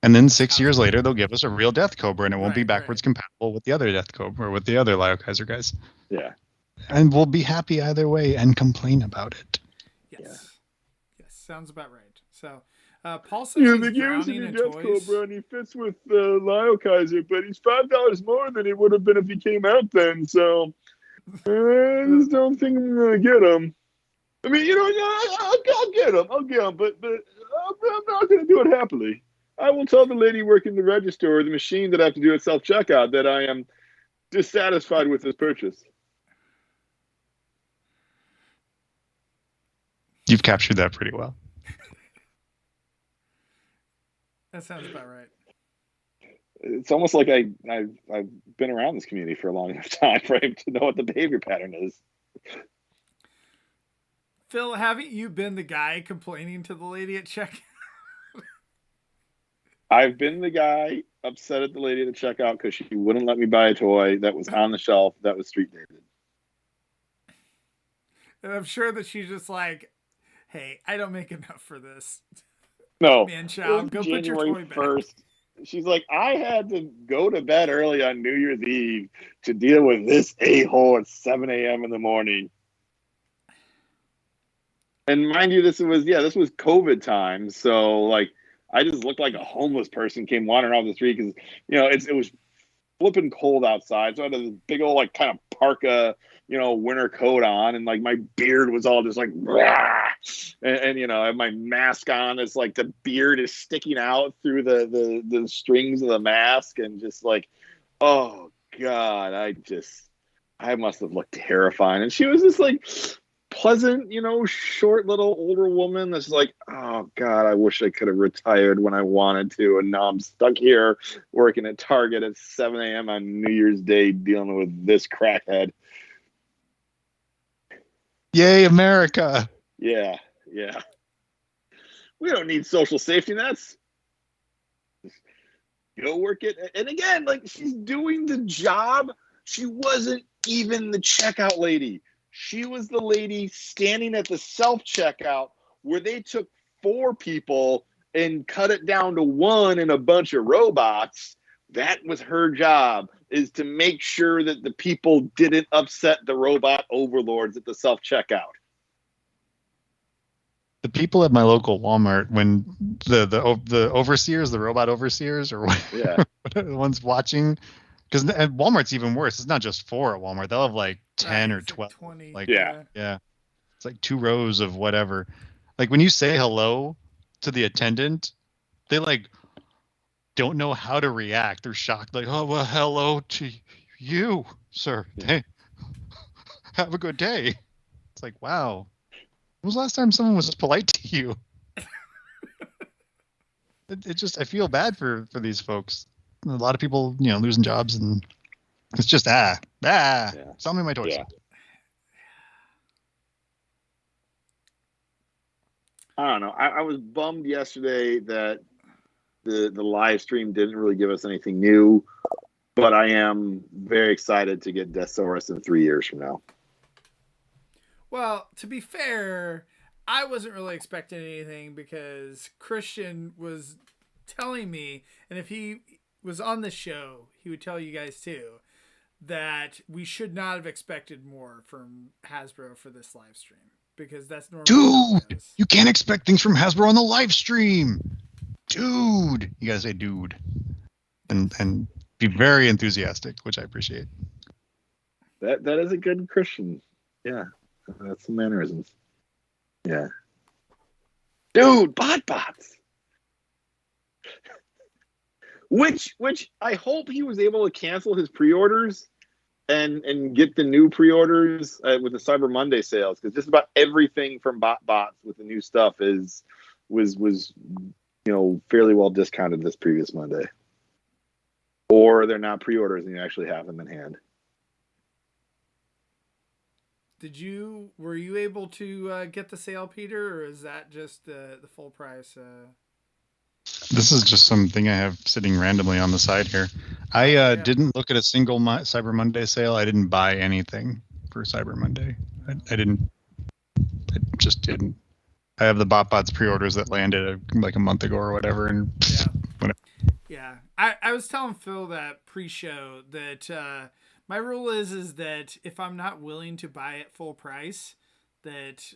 And then 6 years later, they'll give us a real Death Cobra, and it won't be backwards right. compatible with the other Death Cobra or with the other Lyokaiser guys. Yeah. And we'll be happy either way and complain about it. Yes. Yeah. Yes, sounds about right. So, Paul says he's they gave us a drowning new in Death toys. Cobra, and he fits with Lyokaiser, but he's $5 more than it would have been if he came out then. So I just don't think I'm gonna get him. I mean, I'll get him. But I'm not gonna do it happily. I will tell the lady working the register or the machine that I have to do at self-checkout that I am dissatisfied with this purchase. You've captured that pretty well. That sounds about right. It's almost like I've been around this community for a long enough time for him to know what the behavior pattern is. Phil, haven't you been the guy complaining to the lady at checkout? I've been the guy upset at the lady at the checkout because she wouldn't let me buy a toy that was on the shelf that was street dated. And I'm sure that she's just like, hey, I don't make enough for this. No, Man, child, go put your toy back. 1st. She's like, I had to go to bed early on New Year's Eve to deal with this a-hole at 7 a.m. in the morning. And mind you, this was COVID time, so like I just looked like a homeless person came wandering off the street because it was flipping cold outside, so I had this big old like kind of parka, winter coat on, and like my beard was all just like, and I have my mask on. It's like the beard is sticking out through the strings of the mask, and just like, oh God, I must have looked terrifying. And she was just like pleasant, short little older woman that's like, oh God, I wish I could have retired when I wanted to, and now I'm stuck here working at Target at 7 a.m. on New Year's Day dealing with this crackhead. Yay, America. Yeah. We don't need social safety nets. Go work it. And again, like, she's doing the job. She wasn't even the checkout lady. She was the lady standing at the self-checkout where they took 4 people and cut it down to 1 and a bunch of robots. That was her job, is to make sure that the people didn't upset the robot overlords at the self-checkout. The people at my local Walmart, when the overseers, the robot overseers, or the ones watching, because Walmart's even worse. It's not just 4 at Walmart. They'll have like 10 or 12. Like 20. Like, yeah. It's like 2 rows of whatever. Like when you say hello to the attendant, they like don't know how to react. They're shocked. Like, oh, well, hello to you, sir. Hey, have a good day. It's like, wow. When was the last time someone was polite to you? It just, I feel bad for these folks. A lot of people, losing jobs, and it's just, sell me my toys. Yeah. I don't know. I was bummed yesterday that the live stream didn't really give us anything new, but I am very excited to get Deathsaurus in 3 years from now. Well, to be fair, I wasn't really expecting anything because Christian was telling me, and if he was on the show, he would tell you guys too, that we should not have expected more from Hasbro for this live stream, because that's normally Dude, you can't expect things from Hasbro on the live stream. Dude, you gotta say dude, and be very enthusiastic, which I appreciate. That is a good Christian. Yeah, that's some mannerisms. Yeah, dude, bots. Which I hope he was able to cancel his pre-orders and get the new pre-orders with the Cyber Monday sales, because just about everything from bots with the new stuff was fairly well discounted this previous Monday, or they're not pre-orders and you actually have them in hand. Were you able to get the sale, Peter, or is that just the full price? This is just something I have sitting randomly on the side here. I didn't look at a single Cyber Monday sale. I didn't buy anything for Cyber Monday. I didn't. I just didn't. I have the BotBots pre-orders that landed like a month ago or whatever, and whatever. Yeah, I was telling Phil that pre-show that my rule is that if I'm not willing to buy at full price, that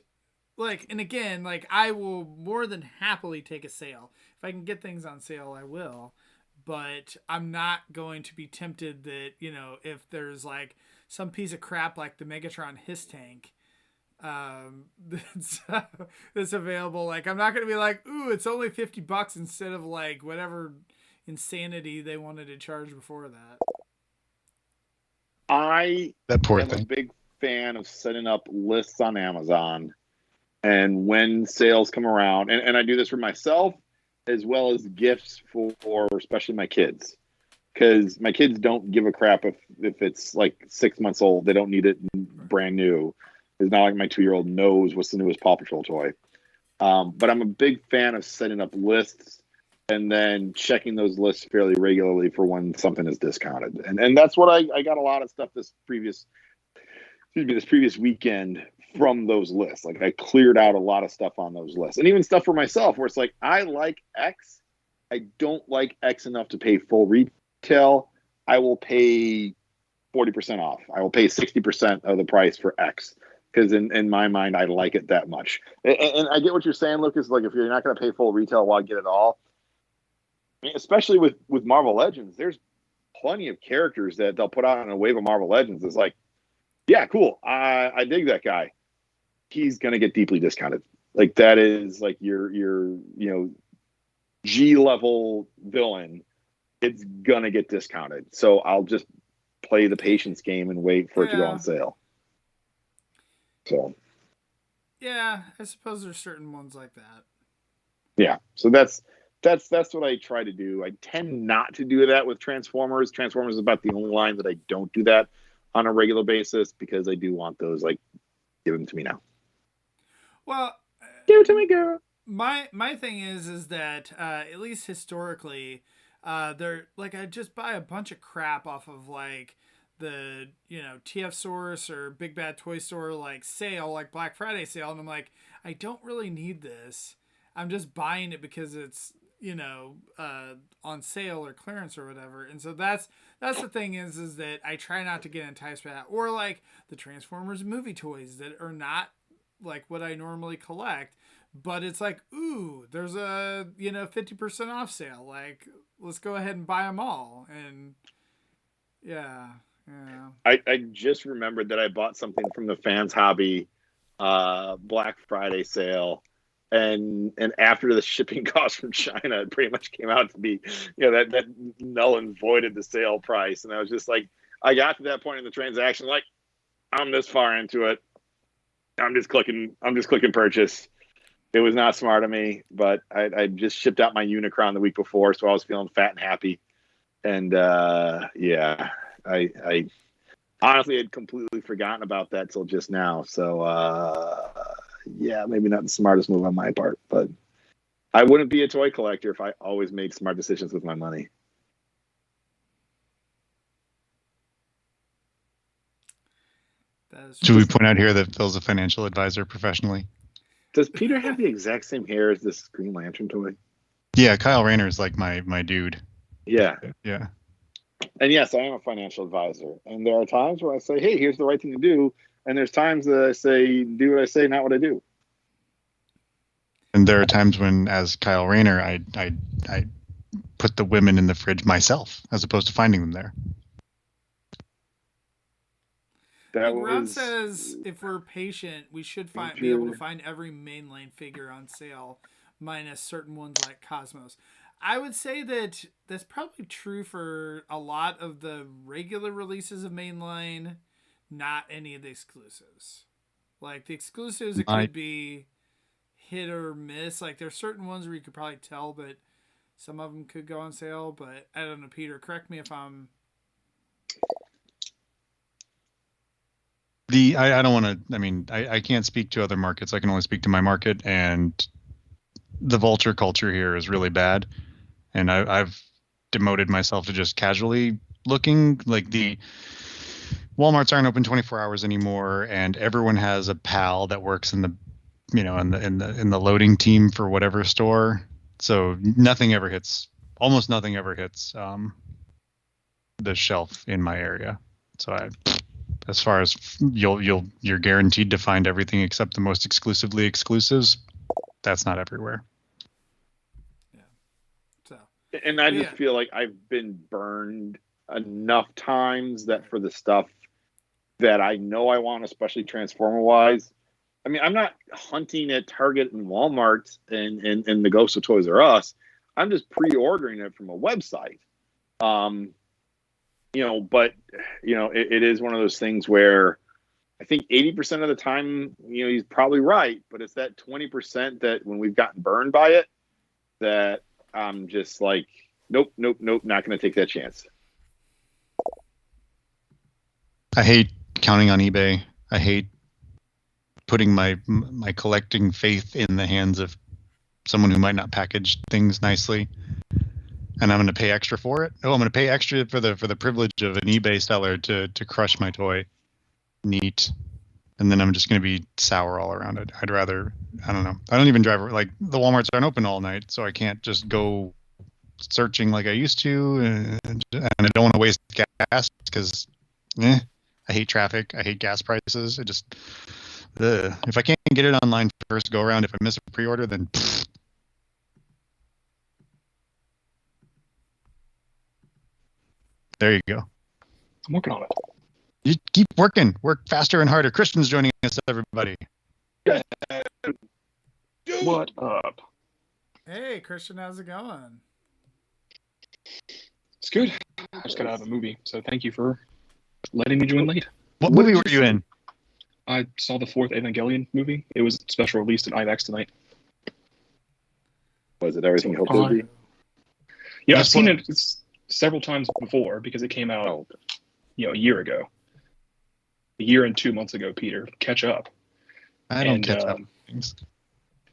and again, I will more than happily take a sale. If I can get things on sale, I will. But I'm not going to be tempted that, if there's some piece of crap like the Megatron Hiss Tank that's available, I'm not going to be like, ooh, it's only $50 instead of whatever insanity they wanted to charge before that. I am a big fan of setting up lists on Amazon, and when sales come around, and I do this for myself as well as gifts for especially my kids, because my kids don't give a crap if it's 6 months old. They don't need it brand new. It's not like my 2-year-old knows what's the newest Paw Patrol toy. But I'm a big fan of setting up lists and then checking those lists fairly regularly for when something is discounted. And that's what I got a lot of stuff this previous weekend from those lists. I cleared out a lot of stuff on those lists, and even stuff for myself where it's I like X. I don't like X enough to pay full retail. I will pay 40% off. I will pay 60% of the price for X, because in my mind, I like it that much. And I get what you're saying, Lucas. If you're not going to pay full retail, why get it all? I mean, especially with Marvel Legends, there's plenty of characters that they'll put out in a wave of Marvel Legends. It's yeah, cool. I dig that guy. He's going to get deeply discounted. That is your G level villain. It's going to get discounted. So I'll just play the patience game and wait for it to go on sale. So. Yeah, I suppose there's certain ones like that. Yeah. So that's what I try to do. I tend not to do that with Transformers. Transformers is about the only line that I don't do that on a regular basis, because I do want those give them to me now. Well, give it to me, girl. My thing is that at least historically, they're I just buy a bunch of crap off of the TFSource or Big Bad Toy Store sale, Black Friday sale, and I'm I don't really need this. I'm just buying it because it's on sale or clearance or whatever. And so that's the thing is that I try not to get enticed by that, or the Transformers movie toys that are not what I normally collect, but it's ooh, there's a 50% off sale, let's go ahead and buy them all. And yeah. I just remembered that I bought something from the Fans Hobby Black Friday sale, and after the shipping costs from China, it pretty much came out to be that null and voided the sale price. And I was just I got to that point in the transaction, I'm this far into it, I'm just clicking purchase. It was not smart of me, but I just shipped out my Unicron the week before, so I was feeling fat and happy. And yeah, I honestly had completely forgotten about that till just now. So yeah, maybe not the smartest move on my part, but I wouldn't be a toy collector if I always made smart decisions with my money. Should we point out here that Phil's a financial advisor professionally? Does Peter have the exact same hair as this Green Lantern toy? Yeah, Kyle Rayner is my dude. Yeah. Yeah. And yes, I am a financial advisor. And there are times where I say, hey, here's the right thing to do. And there's times that I say, do what I say, not what I do. And there are times when, as Kyle Rayner, I put the women in the fridge myself, as opposed to finding them there. Ron says if we're patient, we should be able to find every mainline figure on sale minus certain ones like Cosmos. I would say that that's probably true for a lot of the regular releases of mainline, not any of the exclusives. Like the exclusives, it could be hit or miss. Like there's certain ones where you could probably tell, but some of them could go on sale. But I don't know, Peter, correct me if I'm... I don't want to, I mean, I can't speak to other markets. I can only speak to my market, and the vulture culture here is really bad. And I've demoted myself to just casually looking. Like the Walmarts aren't open 24 hours anymore, and everyone has a pal that works in the, you know, in the loading team for whatever store. So nothing ever hits, almost nothing ever hits the shelf in my area. So as far as you're guaranteed to find everything except the most exclusively exclusives, that's not everywhere. Yeah. So. And I just feel like I've been burned enough times that for the stuff that I know I want, especially Transformer wise, I mean, I'm not hunting at Target and Walmart and the Ghost of Toys R Us. I'm just pre-ordering it from a website. You know, but you know, it is one of those things where I think 80% of the time, you know, he's probably right, but it's that 20% that when we've gotten burned by it, that I'm just like, nope, not going to take that chance. I hate counting on eBay. I hate putting my collecting faith in the hands of someone who might not package things nicely. And I'm going to pay extra for it. Oh, I'm going to pay extra for the privilege of an eBay seller to crush my toy. Neat. And then I'm just going to be sour all around it. I'd rather, I don't know. I don't even drive, like the Walmarts aren't open all night, so I can't just go searching like I used to. And I don't want to waste gas because I hate traffic. I hate gas prices. It just, if I can't get it online first go around, if I miss a pre-order, then there you go. I'm working on it. You keep working. Work faster and harder. Christian's joining us, everybody. What up? Hey, Christian, how's it going? It's good. I just got out of a movie, so thank you for letting me join late. What movie were you in? I saw the 4th Evangelion movie. It was special released in IMAX tonight. Was it everything you hoped it would be? Yeah, I've seen it several times before because it came out, a year ago. A year and 2 months ago, Peter. Catch up. I don't catch up.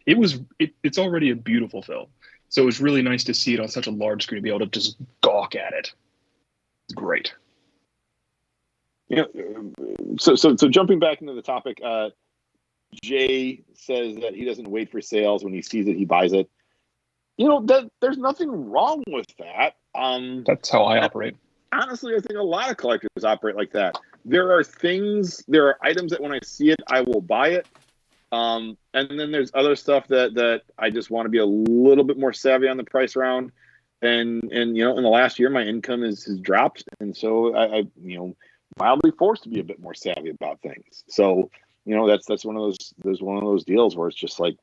It's already a beautiful film. So it was really nice to see it on such a large screen, be able to just gawk at it. It's great. Yeah. So jumping back into the topic, Jay says that he doesn't wait for sales. When he sees it, he buys it. You know, there's nothing wrong with that. That's how I operate. Honestly, I think a lot of collectors operate like that. There are items that when I see it, I will buy it. And then there's other stuff that I just want to be a little bit more savvy on the price around. And in the last year, my income has dropped. And so I mildly forced to be a bit more savvy about things. So, that's one of those deals where it's just like,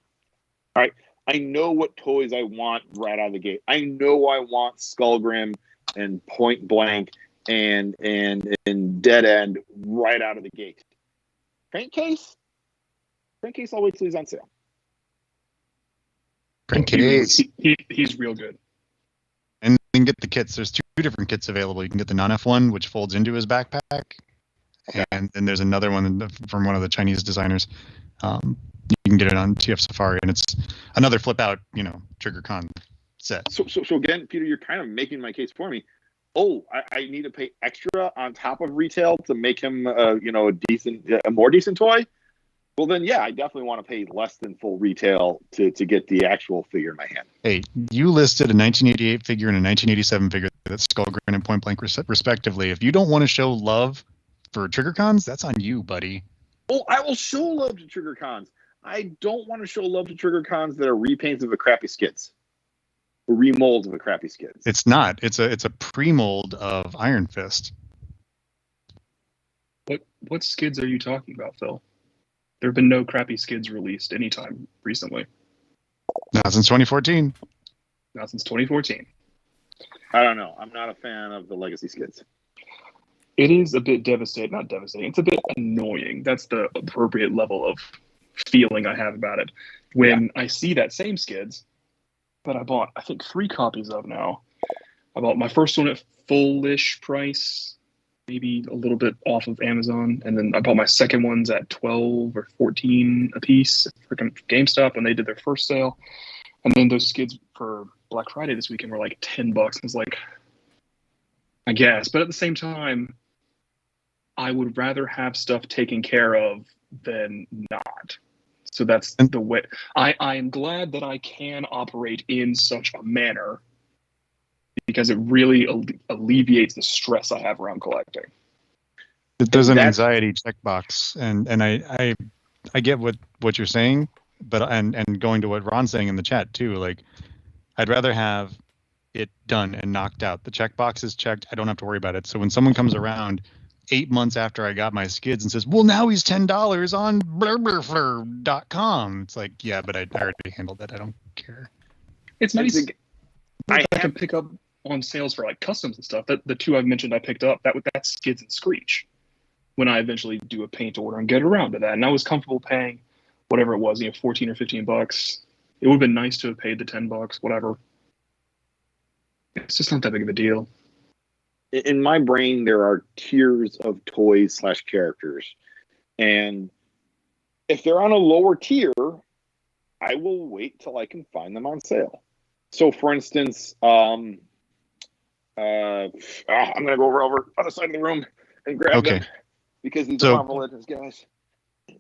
all right, I know what toys I want right out of the gate. I know I want Skullgrim and Point Blank and Dead End right out of the gate. Crankcase, I'll wait till he's on sale. Crankcase. He's real good. And you can get the kits. There's two different kits available. You can get the non-F one, which folds into his backpack. Okay. And then there's another one from one of the Chinese designers. You can get it on TF Safari, and it's another flip out, Trigger Con set. So again, Peter, you're kind of making my case for me. Oh, I need to pay extra on top of retail to make him, a more decent toy. Well, then, yeah, I definitely want to pay less than full retail to get the actual figure in my hand. Hey, you listed a 1988 figure and a 1987 figure that's Skullgrin and Point Blank respectively. If you don't want to show love for Trigger Cons, that's on you, buddy. Oh, I will show love to Trigger Cons. I don't want to show love to Trigger Cons that are repaints of the crappy skids. Or remolds of the crappy skids. It's not. It's a pre-mold of Iron Fist. What skids are you talking about, Phil? There have been no crappy skids released anytime recently. Not since 2014. Not since 2014. I don't know. I'm not a fan of the legacy skids. It is a bit devastating. Not devastating. It's a bit annoying. That's the appropriate level of feeling I have about it. When I see that same skids that I bought, I think 3 copies of now. I bought my first one at full-ish price, maybe a little bit off of Amazon. And then I bought my second ones at 12 or 14 a piece for GameStop when they did their first sale. And then those skids for Black Friday this weekend were like $10. I was like, I guess. But at the same time, I would rather have stuff taken care of than not. So that's the way. I am glad that I can operate in such a manner because it really alleviates the stress I have around collecting. There's an anxiety checkbox, and I get what you're saying, but and going to what Ron's saying in the chat too, like I'd rather have it done and knocked out. The checkbox is checked. I don't have to worry about it. So when someone comes around 8 months after I got my skids and says, well, now he's $10 on blurblurflur.com. It's like, yeah, but I already handled that. I don't care. It's nice. I can pick up on sales for like customs and stuff. The 2 I've mentioned I picked up, that's Skids and Screech. When I eventually do a paint order and get around to that. And I was comfortable paying whatever it was, $14 or $15. It would have been nice to have paid the $10, whatever. It's just not that big of a deal. In my brain, there are tiers of toys / characters. And if they're on a lower tier, I will wait till I can find them on sale. So, for instance, I'm going to go over other side of the room and grab them because these are Marvel Legends guys.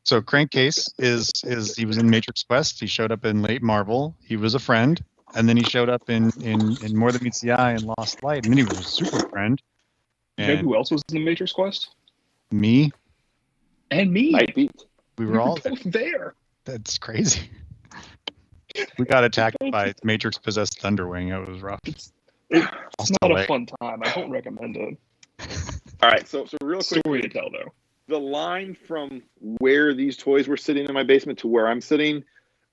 So Crankcase is he was in Matrix Quest. He showed up in late Marvel. He was a friend. And then he showed up in More Than Meets the Eye and Lost Light. And then he was a super friend. And you know who else was in the Matrix Quest? Me. And me. We were all both there. That's crazy. We got attacked by Matrix possessed Thunderwing. It was rough. It's not a fun time. I don't recommend it. All right, so real quick. Story to tell, though. The line from where these toys were sitting in my basement to where I'm sitting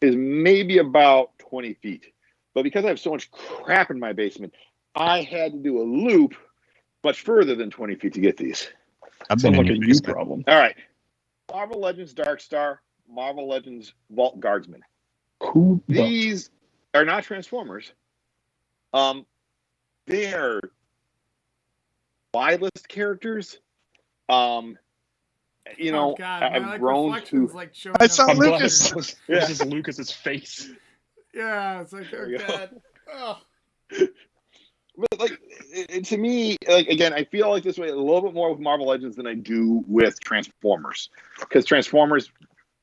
is maybe about 20 feet. But because I have so much crap in my basement, I had to do a loop much further than 20 feet to get these. I've been like a you problem. All right. Marvel Legends Dark Star, Marvel Legends Vault Guardsman. Cool. These are not Transformers. They are Y-list characters. You know, I've grown to. Like I saw Lucas. This is Lucas's face. Yeah, it's like, oh god. Oh. But like, to me, like again, I feel like this way a little bit more with Marvel Legends than I do with Transformers, because Transformers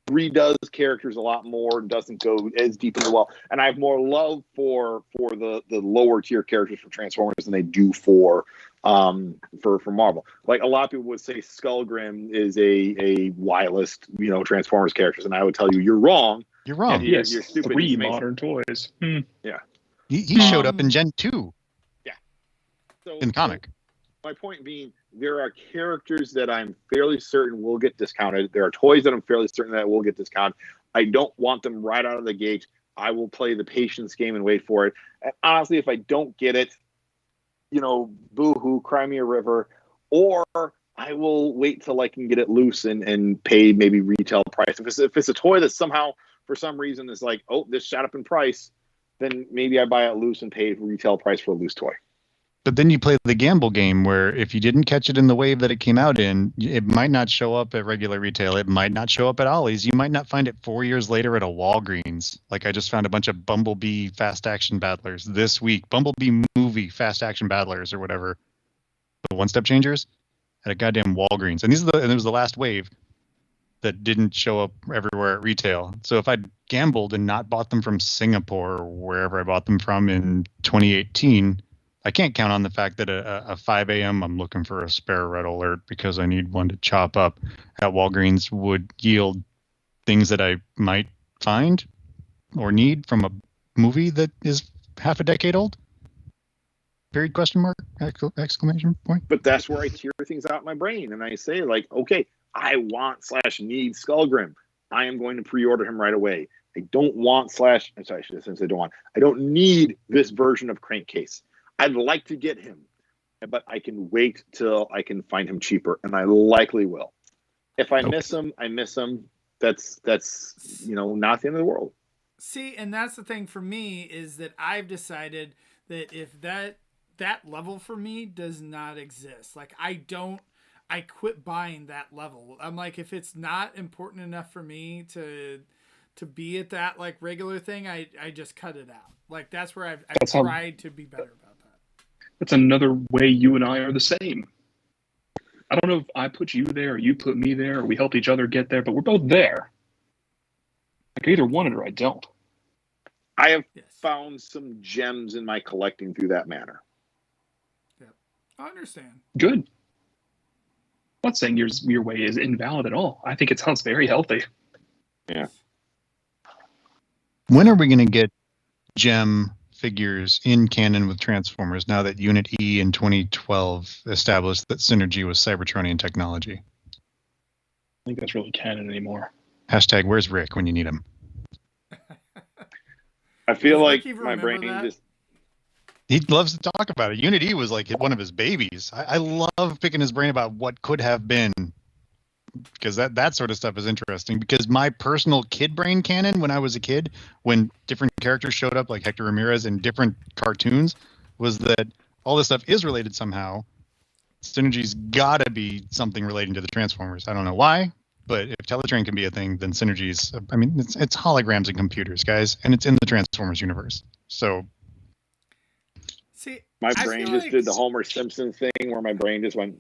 redoes characters a lot more, doesn't go as deep in the well, and I have more love for the lower tier characters for Transformers than they do for Marvel. Like a lot of people would say Skullgrim is a Y-list, Transformers characters, and I would tell you you're wrong. You're wrong. You're stupid. 3 modern toys. Yeah. He showed up in Gen 2. Yeah. So, in the comic. My point being, there are characters that I'm fairly certain will get discounted. There are toys that I'm fairly certain that will get discounted. I don't want them right out of the gate. I will play the patience game and wait for it. And honestly, if I don't get it, boo-hoo, cry me a river. Or I will wait till I can get it loose and pay maybe retail price. If it's a toy that somehow, for some reason, is like, oh, this shot up in price, then maybe I buy it loose and pay retail price for a loose toy. But then you play the gamble game where if you didn't catch it in the wave that it came out in, it might not show up at regular retail. It might not show up at Ollie's. You might not find it 4 years later at a Walgreens. Like I just found a bunch of Bumblebee Fast Action Battlers this week. Bumblebee movie Fast Action Battlers or whatever. The one-step changers at a goddamn Walgreens. And it was the last wave that didn't show up everywhere at retail. So if I'd gambled and not bought them from Singapore or wherever I bought them from in 2018, I can't count on the fact that a 5 a.m. I'm looking for a spare red alert because I need one to chop up at Walgreens would yield things that I might find or need from a movie that is half a decade old. Period, question mark, exclamation point. But that's where I tear things out in my brain and I say like, okay, I want /need Skullgrim. I am going to pre-order him right away. I don't want slash. I'm sorry, I should have said I don't want. I don't need this version of Crankcase. I'd like to get him, but I can wait till I can find him cheaper, and I likely will. If I miss him, I miss him. That's not the end of the world. See, and that's the thing for me is that I've decided that if that level for me does not exist, like I quit buying that level. I'm like, if it's not important enough for me to be at that like regular thing, I just cut it out. Like that's where I've tried to be better about that. That's another way you and I are the same. I don't know if I put you there or you put me there or we helped each other get there, but we're both there. Like I either want it or I don't. I have found some gems in my collecting through that manner. Yep. I understand. Good. I'm not saying your way is invalid at all. I think it sounds very healthy. Yeah. When are we going to get gem figures in canon with Transformers now that Unit E in 2012 established that synergy was Cybertronian technology? I think that's really canon anymore. Hashtag where's Rick when you need him? I feel like my brain just... He loves to talk about it. Unit E was like one of his babies. I love picking his brain about what could have been, because that sort of stuff is interesting. Because my personal kid brain canon when I was a kid, when different characters showed up like Hector Ramirez in different cartoons, was that all this stuff is related somehow. Synergy's got to be something relating to the Transformers. I don't know why, but if Teletrain can be a thing, then Synergy's... I mean, it's holograms and computers, guys, and it's in the Transformers universe. So... See, my brain just did the Homer Simpson thing where my brain just went...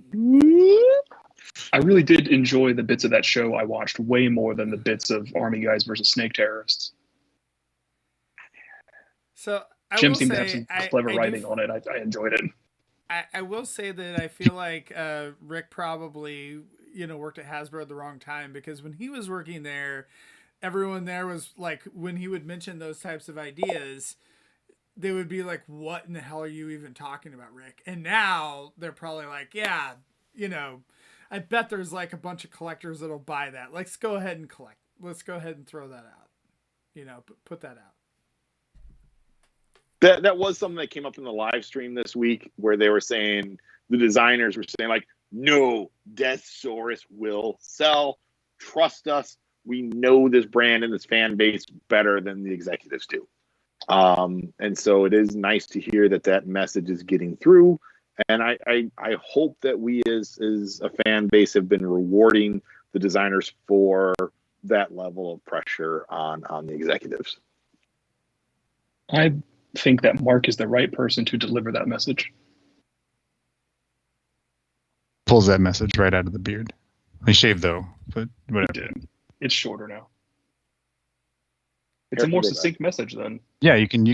I really did enjoy the bits of that show I watched way more than the bits of Army Guys versus Snake Terrorists. So Jim seemed to have some clever writing on it. I enjoyed it. I will say that I feel like Rick probably, worked at Hasbro at the wrong time, because when he was working there, everyone there was like, when he would mention those types of ideas, they would be like, what in the hell are you even talking about, Rick? And now they're probably like, yeah, I bet there's like a bunch of collectors that'll buy that. Let's go ahead and collect. Let's go ahead and throw that out. Put that out. That was something that came up in the live stream this week, where they were saying, the designers were saying like, no, Deathsaurus will sell. Trust us. We know this brand and this fan base better than the executives do. And so it is nice to hear that message is getting through. And I hope that we as a fan base have been rewarding the designers for that level of pressure on the executives. I think that Mark is the right person to deliver that message. Pulls that message right out of the beard. I shaved though, but whatever. It's shorter now. It's a more succinct message then. Yeah, you can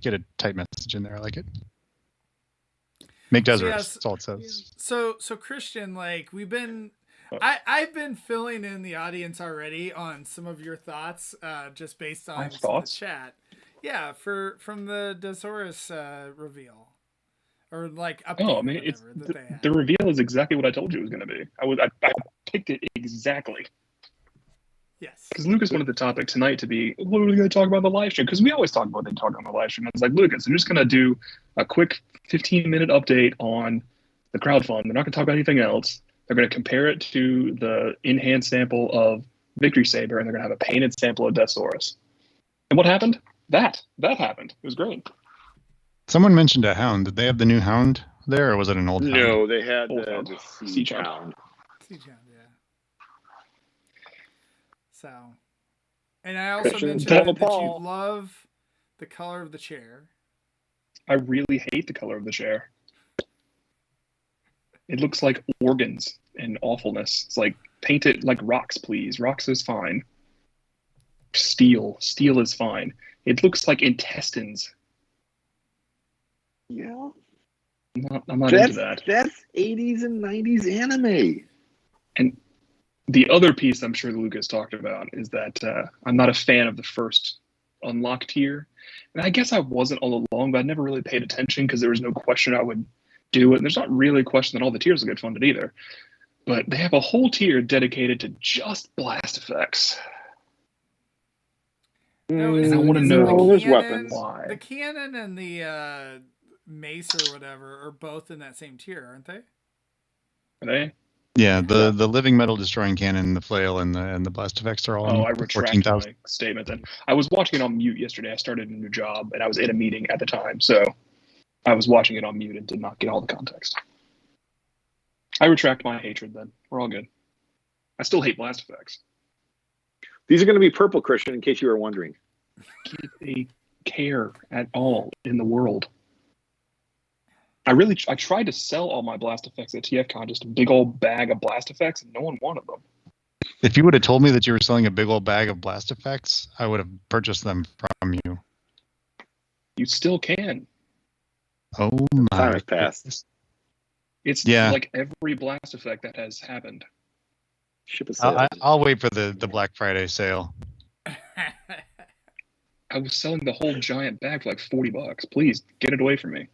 get a tight message in there. I like it. Make Deathsaurus. That's all it says. So Christian, like we've been, I've been filling in the audience already on some of your thoughts, just based on the chat. Yeah, from the Deathsaurus reveal, or like update. Oh, I mean, it's the reveal is exactly what I told you it was going to be. I picked it exactly. Yes. Because Lucas wanted the topic tonight to be, what are we going to talk about in the live stream? Because we always talk about what they talk on the live stream. I was like, Lucas, I'm just going to do a quick 15-minute update on the crowdfund. They're not going to talk about anything else. They're going to compare it to the in-hand sample of Victory Saber, and they're going to have a painted sample of Deathsaurus. And what happened? That happened. It was great. Someone mentioned a hound. Did they have the new hound there, or was it an old hound? No, they had the Siege Hound. Siege Hound, yeah. So, and I also mentioned that you love the color of the chair. I really hate the color of the chair. It looks like organs and awfulness. It's like, paint it like rocks, please. Rocks is fine. Steel is fine. It looks like intestines. Yeah. I'm not into that. That's 80s and 90s anime. And the other piece I'm sure Lucas talked about is that I'm not a fan of the first unlock tier. And I guess I wasn't all along, but I never really paid attention because there was no question I would do it. And there's not really a question that all the tiers will get funded either. But they have a whole tier dedicated to just blast effects. No, And I want to know no, there's weapons. why. The cannon and the mace or whatever are both in that same tier, aren't they? Are they? Yeah, the living metal destroying cannon, the flail, and the blast effects are all Oh, in I retract 14,000. my statement then. I was watching it on mute yesterday. I started a new job and I was in a meeting at the time, so I was watching it on mute and did not get all the context. I retract my hatred then. We're all good. I still hate blast effects. These are going to be purple, Christian, in case you were wondering. Give a care at all in the world. I tried to sell all my blast effects at TFCon, just a big old bag of blast effects, and no one wanted them. If you would have told me that you were selling a big old bag of blast effects, I would have purchased them from you. You still can. Oh my! Time has passed. goodness. It's Yeah. like every blast effect that has happened. Ship a sale. I'll wait for the Black Friday sale. I was selling the whole giant bag for like $40. Please get it away from me.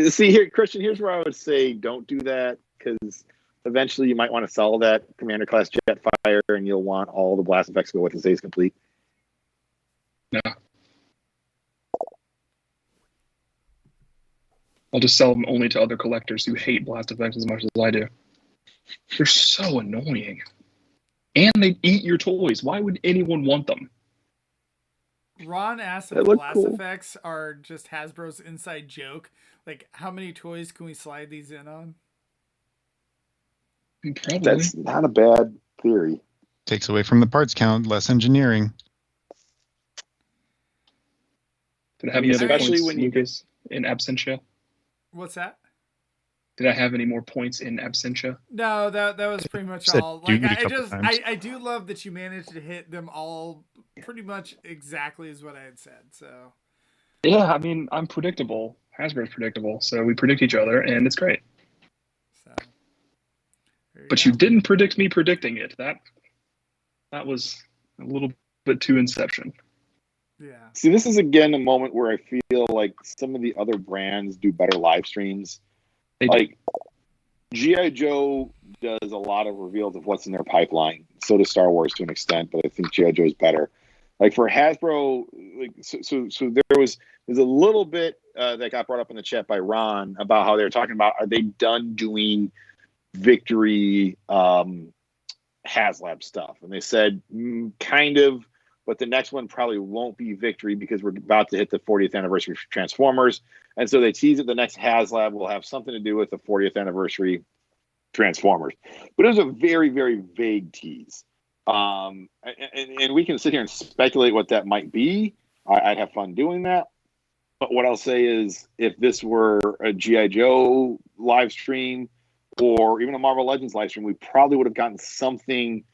See here, Christian. Here's where I would say don't do that, because eventually you might want to sell that commander class Jetfire, and you'll want all the blast effects to go with the stays complete. No. I'll just sell them only to other collectors who hate blast effects as much as I do. They're so annoying. And they eat your toys. Why would anyone want them? Ron asked They if look blast cool. effects are just Hasbro's inside joke. Like, how many toys can we slide these in on? Probably. That's not a bad theory. Takes away from the parts count, less engineering. Did I have any other Especially points, when you Lucas, in absentia? What's that? Did I have any more points in absentia? No, that was pretty much Said all. Like, dude a I couple just times. I do love that you managed to hit them all pretty much exactly as what I had said. So Yeah, I mean, I'm predictable. Hasbro's predictable, so we predict each other, and it's great. there But go. you didn't predict me predicting it. That was a little bit too Inception. Yeah. See, this is again a moment where I feel like some of the other brands do better live streams. They do. Like G.I. Joe does a lot of reveals of what's in their pipeline. So does Star Wars to an extent, but I think G.I. Joe is better. Like for Hasbro, like so there's a little bit that got brought up in the chat by Ron about how they were talking about, are they done doing Victory Haslab stuff? And they said kind of, but the next one probably won't be Victory because we're about to hit the 40th anniversary of Transformers. And so they tease that the next Haslab will have something to do with the 40th anniversary Transformers. But it was a very, very vague tease. And we can sit here and speculate what that might be. I'd have fun doing that. But what I'll say is, if this were a G.I. Joe live stream or even a Marvel Legends live stream, we probably would have gotten something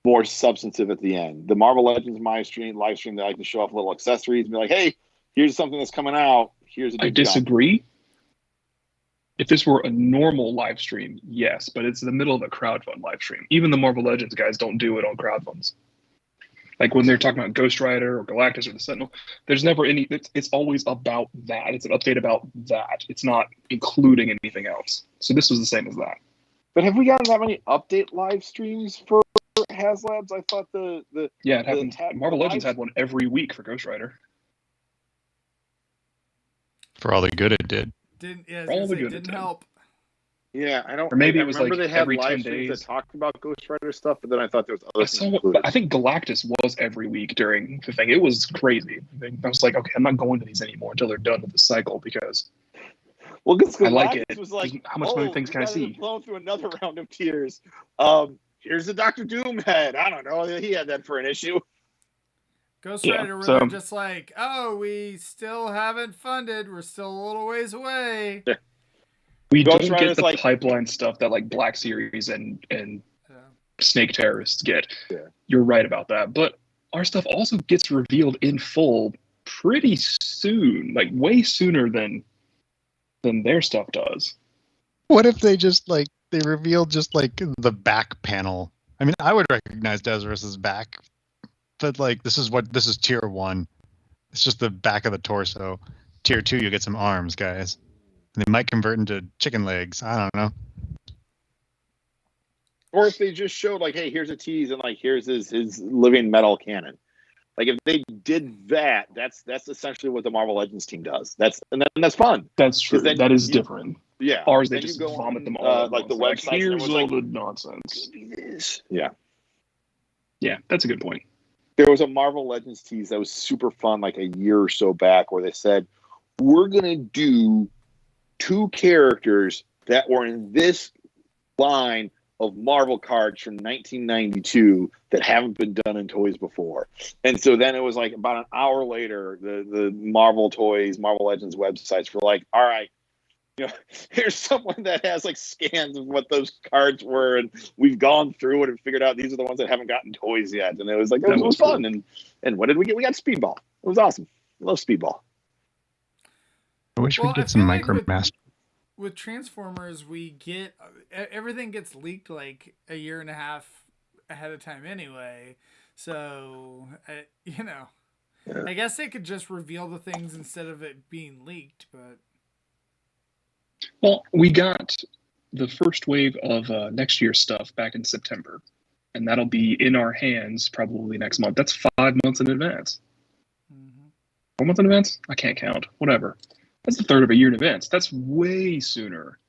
more substantive at the end. The Marvel Legends live stream, they like to show off little accessories and be like, hey, here's something that's coming out. Here's a I big jump. disagree. If this were a normal live stream, yes, but it's in the middle of a crowdfund live stream. Even the Marvel Legends guys don't do it on crowdfunds. Like when they're talking about Ghost Rider or Galactus or the Sentinel, there's never any. It's always about that. It's an update about that. It's not including anything else. So this was the same as that. But have we gotten that many update live streams for Haslabs? I thought It happened. Marvel Legends had one every week for Ghost Rider. For all the good it did. Didn't help. Yeah, I don't. Or maybe I it was remember like they had every live 10 streams days. that talked about Ghost Rider stuff, but then I thought there was other things included. I think Galactus was every week during the thing. It was crazy. I was like, okay, I'm not going to these anymore until they're done with the cycle because Well, because I like it. was like, How much other things can I see? Blown through another round of tears. Here's the Doctor Doom head. I don't know. He had that for an issue. Ghost Yeah, Rider, where so- they're just like, oh, we still haven't funded. We're still a little ways away. We Ghost don't Rider's get the like- pipeline stuff that like Black Series and Snake Terrorists get. Yeah. You're right about that. But our stuff also gets revealed in full pretty soon, like way sooner than their stuff does. What if they just like they revealed just like the back panel? I mean, I would recognize Deathsaurus' back, but like this is tier 1. It's just the back of the torso. Tier 2, you get some arms, guys. And they might convert into chicken legs. I don't know. Or if they just showed like, hey, here's a tease and like here's his living metal cannon. Like if they did that, that's essentially what the Marvel Legends team does. That's fun. That's true. Then That is different. Yeah. Ours, they Then you just go vomit on, them all at like once. the Like, websites. here's and all like, the nonsense. "Give me this." Yeah. Yeah, that's a good point. There was a Marvel Legends tease that was super fun like a year or so back where they said, we're going to do 2 characters that were in this line of Marvel cards from 1992 that haven't been done in toys before. And so then it was like about an hour later, the Marvel Toys, Marvel Legends websites were like, all right, here's someone that has like scans of what those cards were, and we've gone through it and figured out these are the ones that haven't gotten toys yet. And it was like, it was fun. And what did we get? We got Speedball. It was awesome. I love Speedball. I wish we'd get some MicroMaster. With Transformers, we get everything gets leaked like a year and a half ahead of time anyway. So, I guess they could just reveal the things instead of it being leaked. But well, we got the first wave of next year's stuff back in September, and that'll be in our hands probably next month. That's 5 months in advance. 4 months in advance? I can't count. Whatever. That's a third of a year in advance. That's way sooner,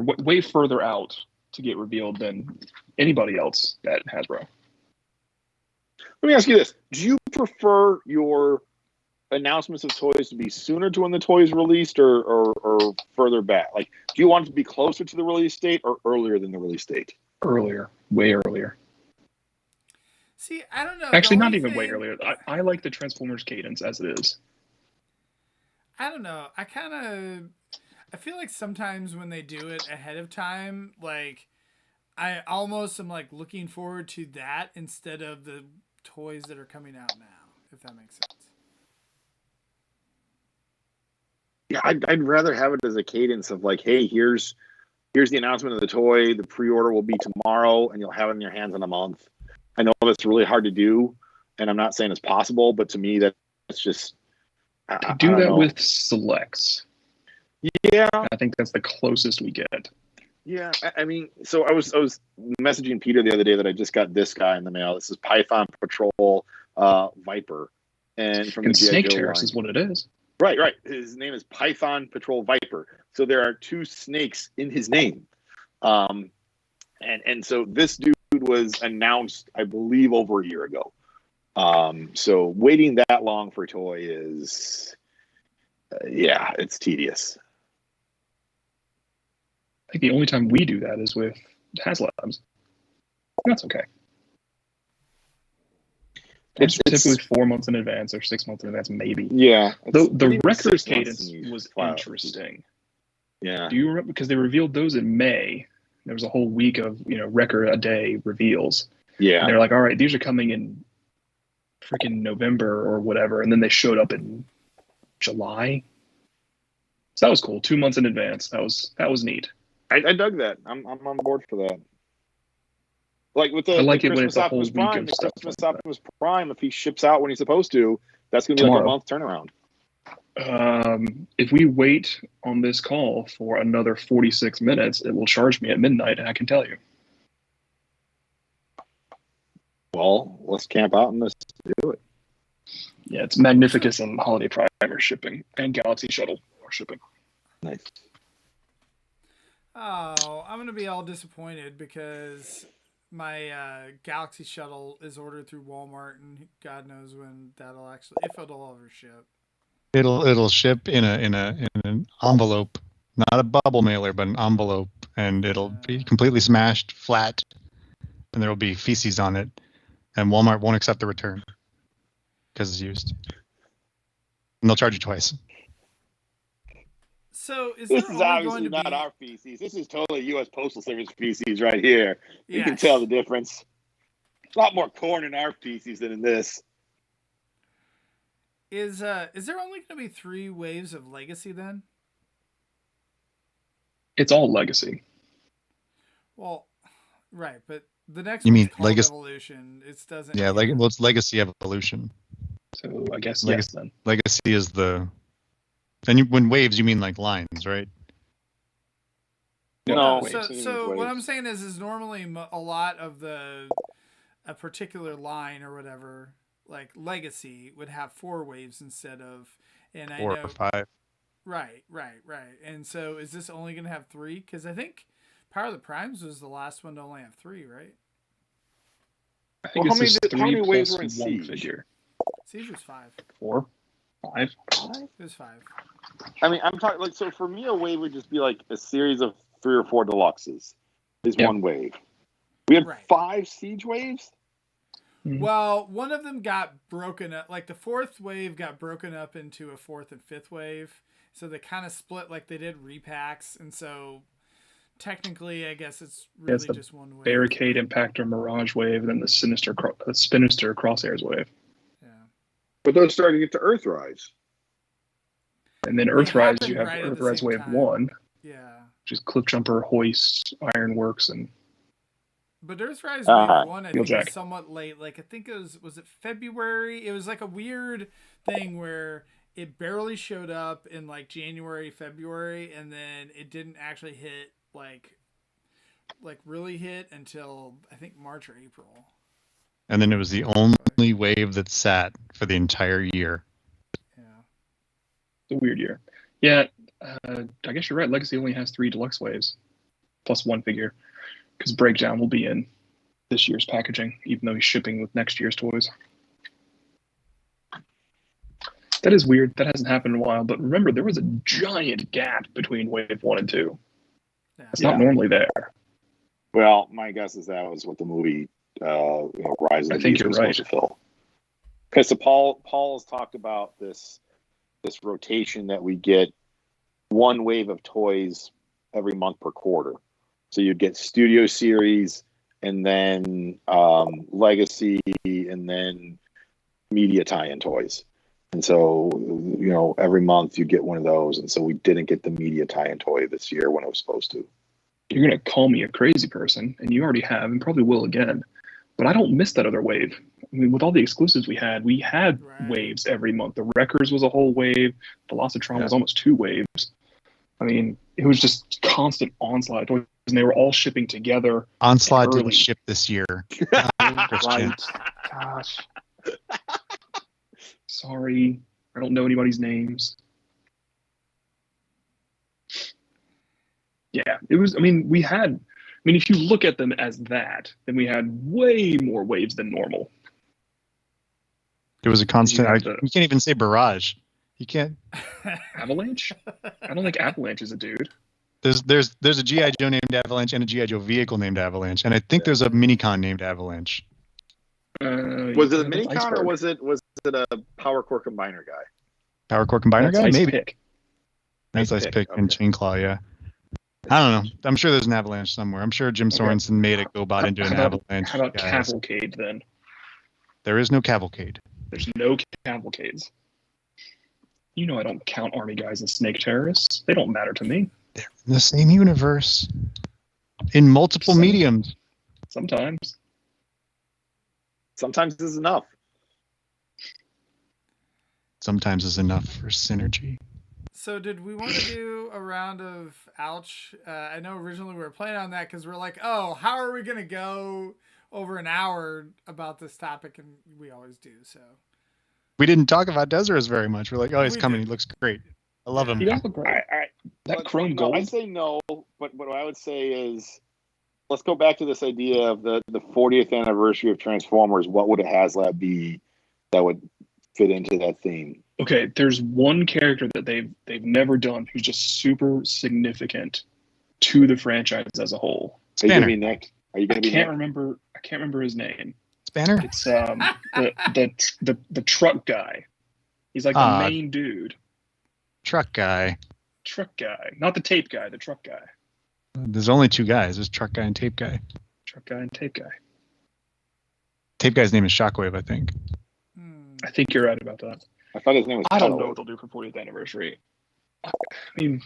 way further out to get revealed than anybody else at Hasbro. Let me ask you this. Do you prefer your announcements of toys to be sooner to when the toy is released or further back? Like, do you want it to be closer to the release date or earlier than the release date? Earlier. Way earlier. See, I don't know. Actually, not even way earlier. I like the Transformers cadence as it is. I don't know. I feel like sometimes when they do it ahead of time, like I almost am like looking forward to that instead of the toys that are coming out now, if that makes sense. Yeah, I'd rather have it as a cadence of like, hey, here's the announcement of the toy. The pre-order will be tomorrow, and you'll have it in your hands in a month. I know that's really hard to do, and I'm not saying it's possible, but to me, that's just... They do that with selects. Yeah. I think that's the closest we get. Yeah, I mean, so I was messaging Peter the other day that I just got this guy in the mail. This is Python Patrol Viper. And from the Snake Terrace is what it is. Right. His name is Python Patrol Viper. So there are 2 snakes in his name. And so this dude was announced, I believe, over a year ago. So waiting that long for a toy is, it's tedious. I think the only time we do that is with Haslabs. That's okay. It's typically 4 months in advance or 6 months in advance, maybe. Yeah. The Wreckers cadence was interesting. Yeah. Do you remember? Because they revealed those in May. There was a whole week of, Wrecker a day reveals. Yeah. And they're like, all right, these are coming in freaking November or whatever. And then they showed up in July. So that was cool. 2 months in advance. That was neat. I dug that. I'm on board for that. Like with the, I like the it when it's a whole Optimus week Prime, of the stuff Christmas like Optimus Prime, if he ships out when he's supposed to, that's going to be like a month turnaround. If we wait on this call for another 46 minutes, it will charge me at midnight, and I can tell you. Well, let's camp out and let's do it. Yeah, it's Magnificent Holiday Primer shipping and Galaxy Shuttle are shipping. Nice. Oh, I'm going to be all disappointed because my Galaxy Shuttle is ordered through Walmart, and God knows when that'll actually, if it'll ever ship. It'll ship in an envelope, not a bubble mailer, but an envelope, and it'll be completely smashed flat, and there will be feces on it, and Walmart won't accept the return because it's used, and they'll charge you twice. So this is obviously not our feces. This is totally U.S. Postal Service feces right here. Yes. You can tell the difference. A lot more corn in our feces than in this. Is there only going to be 3 waves of Legacy then? It's all Legacy. Well, right, but the next you one's mean called Legacy? Evolution. It doesn't. Yeah, it's Legacy Evolution. So I guess Legacy, yes then. Legacy is the. And when waves, you mean like lines, right? No. So what I'm saying is normally a lot of a particular line or whatever like Legacy would have 4 waves instead of, and I 4 know or 5. right. And so is this only going to have 3? Because I think Power of the Primes was the last one to only have 3, right? I think Well, this is how many 3 waves plus were in 1 Siege? figure. Siege was 5. 4, 5. It was 5. I mean, I'm talking like, so for me, a wave would just be like a series of 3 or 4 deluxes is Yep. one wave. We had Right. 5 Siege waves. Well, one of them got broken up. Like the 4th wave got broken up into a 4th and 5th wave. So they kind of split like they did repacks. And so technically, I guess it's really the just one wave. Barricade, Impactor, Mirage wave, and then the Sinister Crosshairs wave. Yeah. But those started to get to Earthrise. And then They Earthrise, happened you have right at the Earthrise same wave time. 1, Yeah. which is Cliffjumper, Hoist, Ironworks, and But Earthrise Uh-huh. Wave 1, I Steel think, Jack. was somewhat late. Like, I think was it February? It was like a weird thing where it barely showed up in like January, February, and then it didn't actually hit like really hit until I think March or April. And then it was the only wave that sat for the entire year. Yeah. it's a weird year. Yeah, I guess you're right. Legacy only has 3 deluxe waves, plus 1 figure, because Breakdown will be in this year's packaging, even though he's shipping with next year's toys. That is weird. That hasn't happened in a while. But remember, there was a giant gap between wave 1 and 2. Yeah. It's not normally there. Well, my guess is that was what the movie Rise of the I think Beast you're was right. supposed to fill. Okay, so Paul has talked about this rotation that we get 1 wave of toys every month per quarter. So you'd get Studio Series and then Legacy and then media tie-in toys. And so, every month you get one of those. And so we didn't get the media tie-in toy this year when it was supposed to. You're going to call me a crazy person, and you already have, and probably will again. But I don't miss that other wave. I mean, with all the exclusives we had Right. waves every month. The Wreckers was a whole wave. Velocitron was almost 2 waves. I mean, it was just constant onslaught of toys, and they were all shipping together. Onslaught early. didn't ship this year. Christian. Right. Gosh. Sorry. I don't know anybody's names. Yeah, it was, if you look at them as that, then we had way more waves than normal. It was a constant. You have the- You can't even say barrage. You can't. Avalanche? I don't think Avalanche is a dude. There's a GI Joe named Avalanche and a GI Joe vehicle named Avalanche, and I think there's a minicon named Avalanche. Was it a minicon or was it a Power Core Combiner guy? Power Core Combiner guy, Ice maybe. Pick. Nice Ice Pick and okay. Chain Claw, yeah. I don't know. I'm sure there's an Avalanche somewhere. I'm sure Jim Sorensen made a GoBot into an Avalanche. How about guys. Cavalcade then? There is no Cavalcade. There's no Cavalcades. You know I don't count army guys as snake terrorists. They don't matter to me. They're in the same universe. In multiple mediums. Sometimes. Sometimes this is enough. Sometimes is enough for synergy. So did we want to do a round of ouch? I know originally we were planning on that because we're like, oh, how are we going to go over an hour about this topic? And we always do, so. We didn't talk about Deathsaurus very much. We're like, oh, he's We coming. did. He looks great. I love him. He does look great. That chrome gold. I say no, but what I would say is, let's go back to this idea of the 40th anniversary of Transformers. What would a Haslab be that would fit into that theme? Okay, there's one character that they've never done who's just super significant to the franchise as a whole. Are you Spanner. gonna be Nick? Are you I gonna be can't Nick? remember his name. Spanner? It's the truck guy. He's like the main dude. Truck guy. Truck guy, not the tape guy. The truck guy. There's only 2 guys. There's truck guy and tape guy. Truck guy and tape guy. Tape guy's name is Shockwave, I think. I think you're right about that. I thought his name was. I don't Pedal. know what they'll do for 40th anniversary. I mean,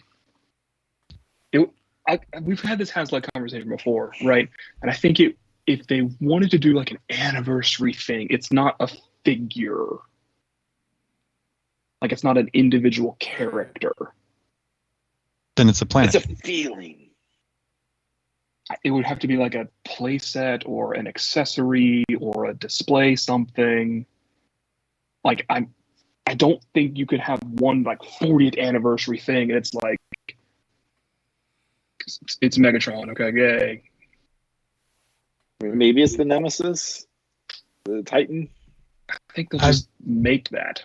we've had this Haslab conversation before, right? And I think if they wanted to do like an anniversary thing, it's not a figure. Like it's not an individual character. Then it's a planet. It's a feeling. It would have to be like a play set or an accessory or a display something. like I don't think you could have one like 40th anniversary thing and it's like it's Megatron. Okay, yay. Maybe it's the Nemesis, the Titan. I think they'll just make that.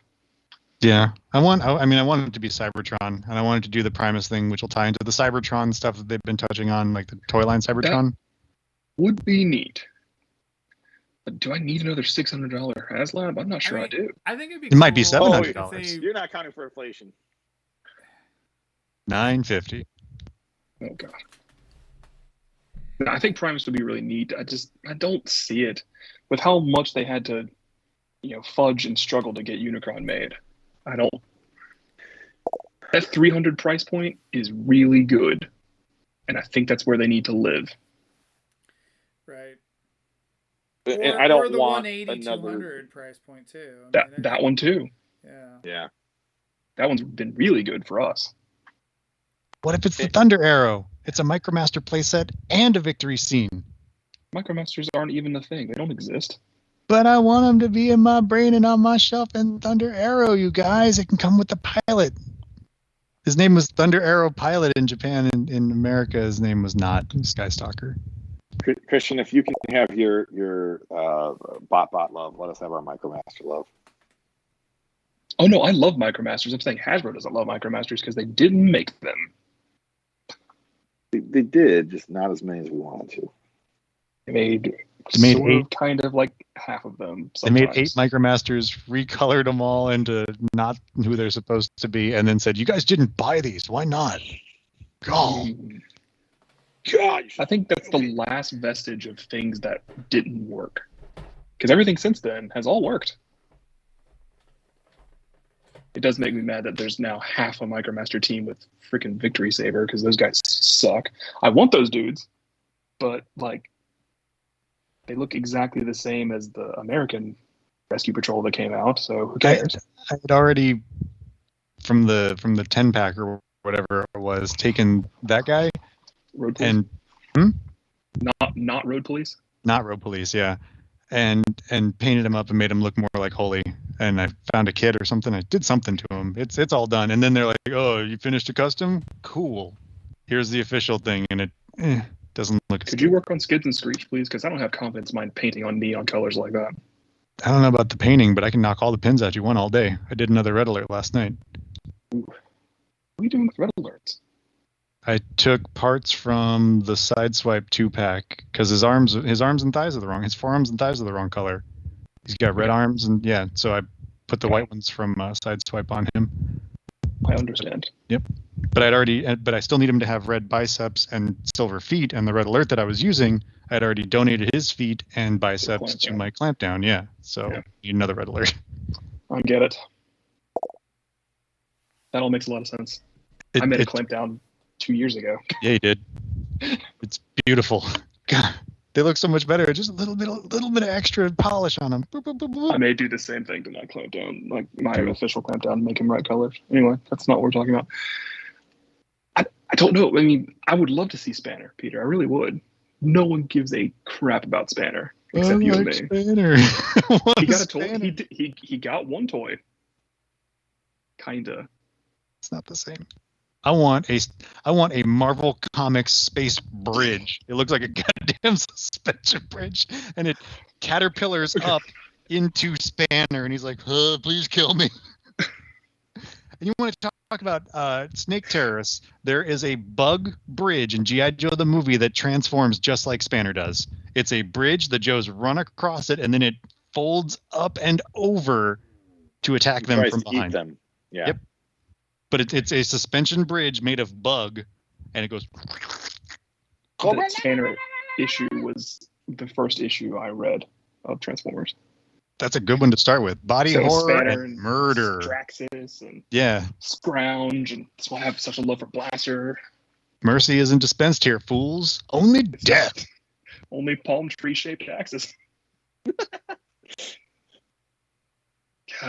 Yeah, I want it to be Cybertron, and I want it to do the Primus thing, which will tie into the Cybertron stuff that they've been touching on, like the toy line Cybertron. That would be neat. But do I need another $600 Haslab? I'm not sure I do. I think it'd be. It might be cool $700. if they- You're not counting for inflation. $950. Oh god. No, I think Primus would be really neat. I don't see it with how much they had to, fudge and struggle to get Unicron made. I don't. That 300 price point is really good, and I think that's where they need to live. Right. And I don't or the want 180, another 200 price point too. That one too. Yeah. That one's been really good for us. What if it's the Thunder Arrow? It's a Micromaster playset and a victory scene. Micromasters aren't even a thing. They don't exist. But I want them to be in my brain and on my shelf in Thunder Arrow, you guys. It can come with the pilot. His name was Thunder Arrow Pilot in Japan. In America, his name was not Skystalker. Christian, if you can have your bot love, let us have our Micromaster love. Oh no, I love Micromasters. I'm saying Hasbro doesn't love Micromasters because they didn't make them. They did, just not as many as we wanted to. They made kind of like half of them. Sometimes. They made 8 Micromasters, recolored them all into not who they're supposed to be, and then said, "You guys didn't buy these. Why not?" God. I think that's the last vestige of things that didn't work. Because everything since then has all worked. It does make me mad that there's now half a Micromaster team with freaking Victory Saber because those guys suck. I want those dudes, but like they look exactly the same as the American Rescue Patrol that came out. So who cares? I had already from the 10 pack or whatever it was taken that guy Road Police? and not Road Police. Not Road Police, yeah. And painted him up and made him look more like Holy. And I found a kit or something. I did something to him. It's all done. And then they're like, "Oh, you finished a custom? Cool. Here's the official thing." And it doesn't look. Could you work on skids and screech, please? Because I don't have confidence in mine painting on neon colors like that. I don't know about the painting, but I can knock all the pins out you want all day. I did another red alert last night. Ooh. What are you doing with red alerts? I took parts from the Sideswipe 2-pack because his arms and thighs are the wrong. His forearms and thighs are the wrong color. He's got red arms and so I put the white ones from Sideswipe on him. I understand. Yep. But I still need him to have red biceps and silver feet. And the red alert that I was using, I had already donated his feet and biceps to my clamp down. Yeah. So need another red alert. I get it. That all makes a lot of sense. I made a clamp down 2 years ago. Yeah, you did. It's beautiful. God, they look so much better. Just a little bit of extra polish on them. Boop, boop, boop, boop. I may do the same thing to my clamp down, like my official clamp down, make them right colors. Anyway, that's not what we're talking about. I don't know. I mean, I would love to see Spanner, Peter. I really would. No one gives a crap about Spanner except you and me. Spanner. He got a toy. He got one toy. Kinda. It's not the same. I want a Marvel Comics space bridge. It looks like a goddamn suspension bridge, and it caterpillars up into Spanner, and he's like, "Please kill me." And you want to talk about snake terrorists? There is a bug bridge in G.I. Joe the movie that transforms just like Spanner does. It's a bridge. The Joes run across it, and then it folds up and over to attack them from behind. Them. Yeah. Yep. But it's a suspension bridge made of bug, and it goes. The Spanner issue was the first issue I read of Transformers. That's a good one to start with. Body horror Spanner and murder. Straxus and Scrounge, and that's why I have such a love for Blaster. Mercy isn't dispensed here, fools. Only death. Only palm tree shaped axes. God,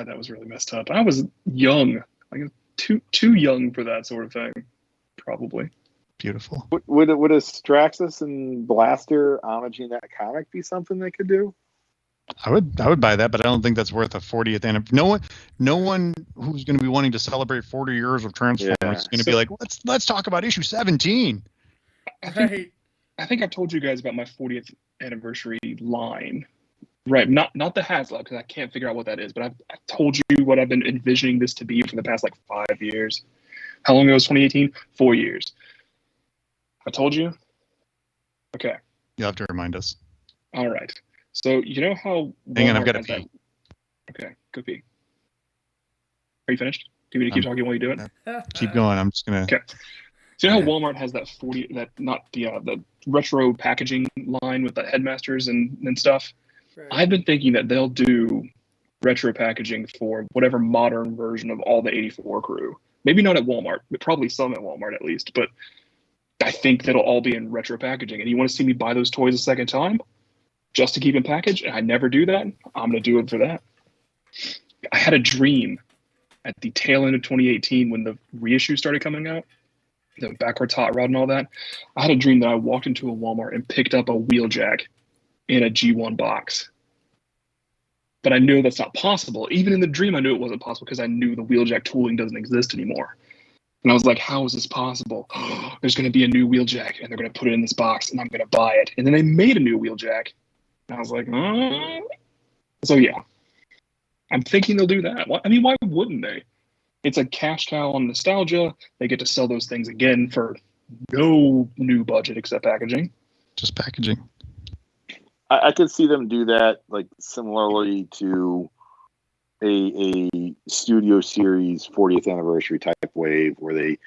that was really messed up. I was young. Like too young for that sort of thing, probably. Beautiful. Would a Straxus and Blaster homaging that comic be something they could do? I would buy that, but I don't think that's worth a 40th anniversary. No one who's going to be wanting to celebrate 40 years of Transformers is going to be like, let's talk about issue 17. I think I've told you guys about my 40th anniversary line. Right, not the Haslab, because I can't figure out what that is, but I've told you what I've been envisioning this to be for the past like 5 years. How long ago was 2018? 4 years. I told you? Okay. You'll have to remind us. All right. So you know how Hang on, I've Walmart got to has pee. Okay, go pee. Are you finished? Do you want me to keep talking while you do it? Keep going. I'm just going to... Okay. So you know how Walmart has that the retro packaging line with the headmasters and stuff? Right. I've been thinking that they'll do retro packaging for whatever modern version of all the 84 crew. Maybe not at Walmart, but probably some at Walmart at least. But I think that'll all be in retro packaging. And you want to see me buy those toys a second time just to keep in package? And I never do that. I'm going to do it for that. I had a dream at the tail end of 2018 when the reissue started coming out, the backwards hot rod and all that. I had a dream that I walked into a Walmart and picked up a Wheeljack in a G1 box. But I knew that's not possible. Even in the dream, I knew it wasn't possible because I knew the Wheeljack tooling doesn't exist anymore. And I was like, how is this possible? There's going to be a new Wheeljack, and they're going to put it in this box, and I'm going to buy it. And then they made a new Wheeljack. And I was like, So, yeah. I'm thinking they'll do that. I mean, why wouldn't they? It's a cash cow on nostalgia. They get to sell those things again for no new budget except packaging. Just packaging. I could see them do that, like similarly to a Studio Series 40th anniversary type wave, where they,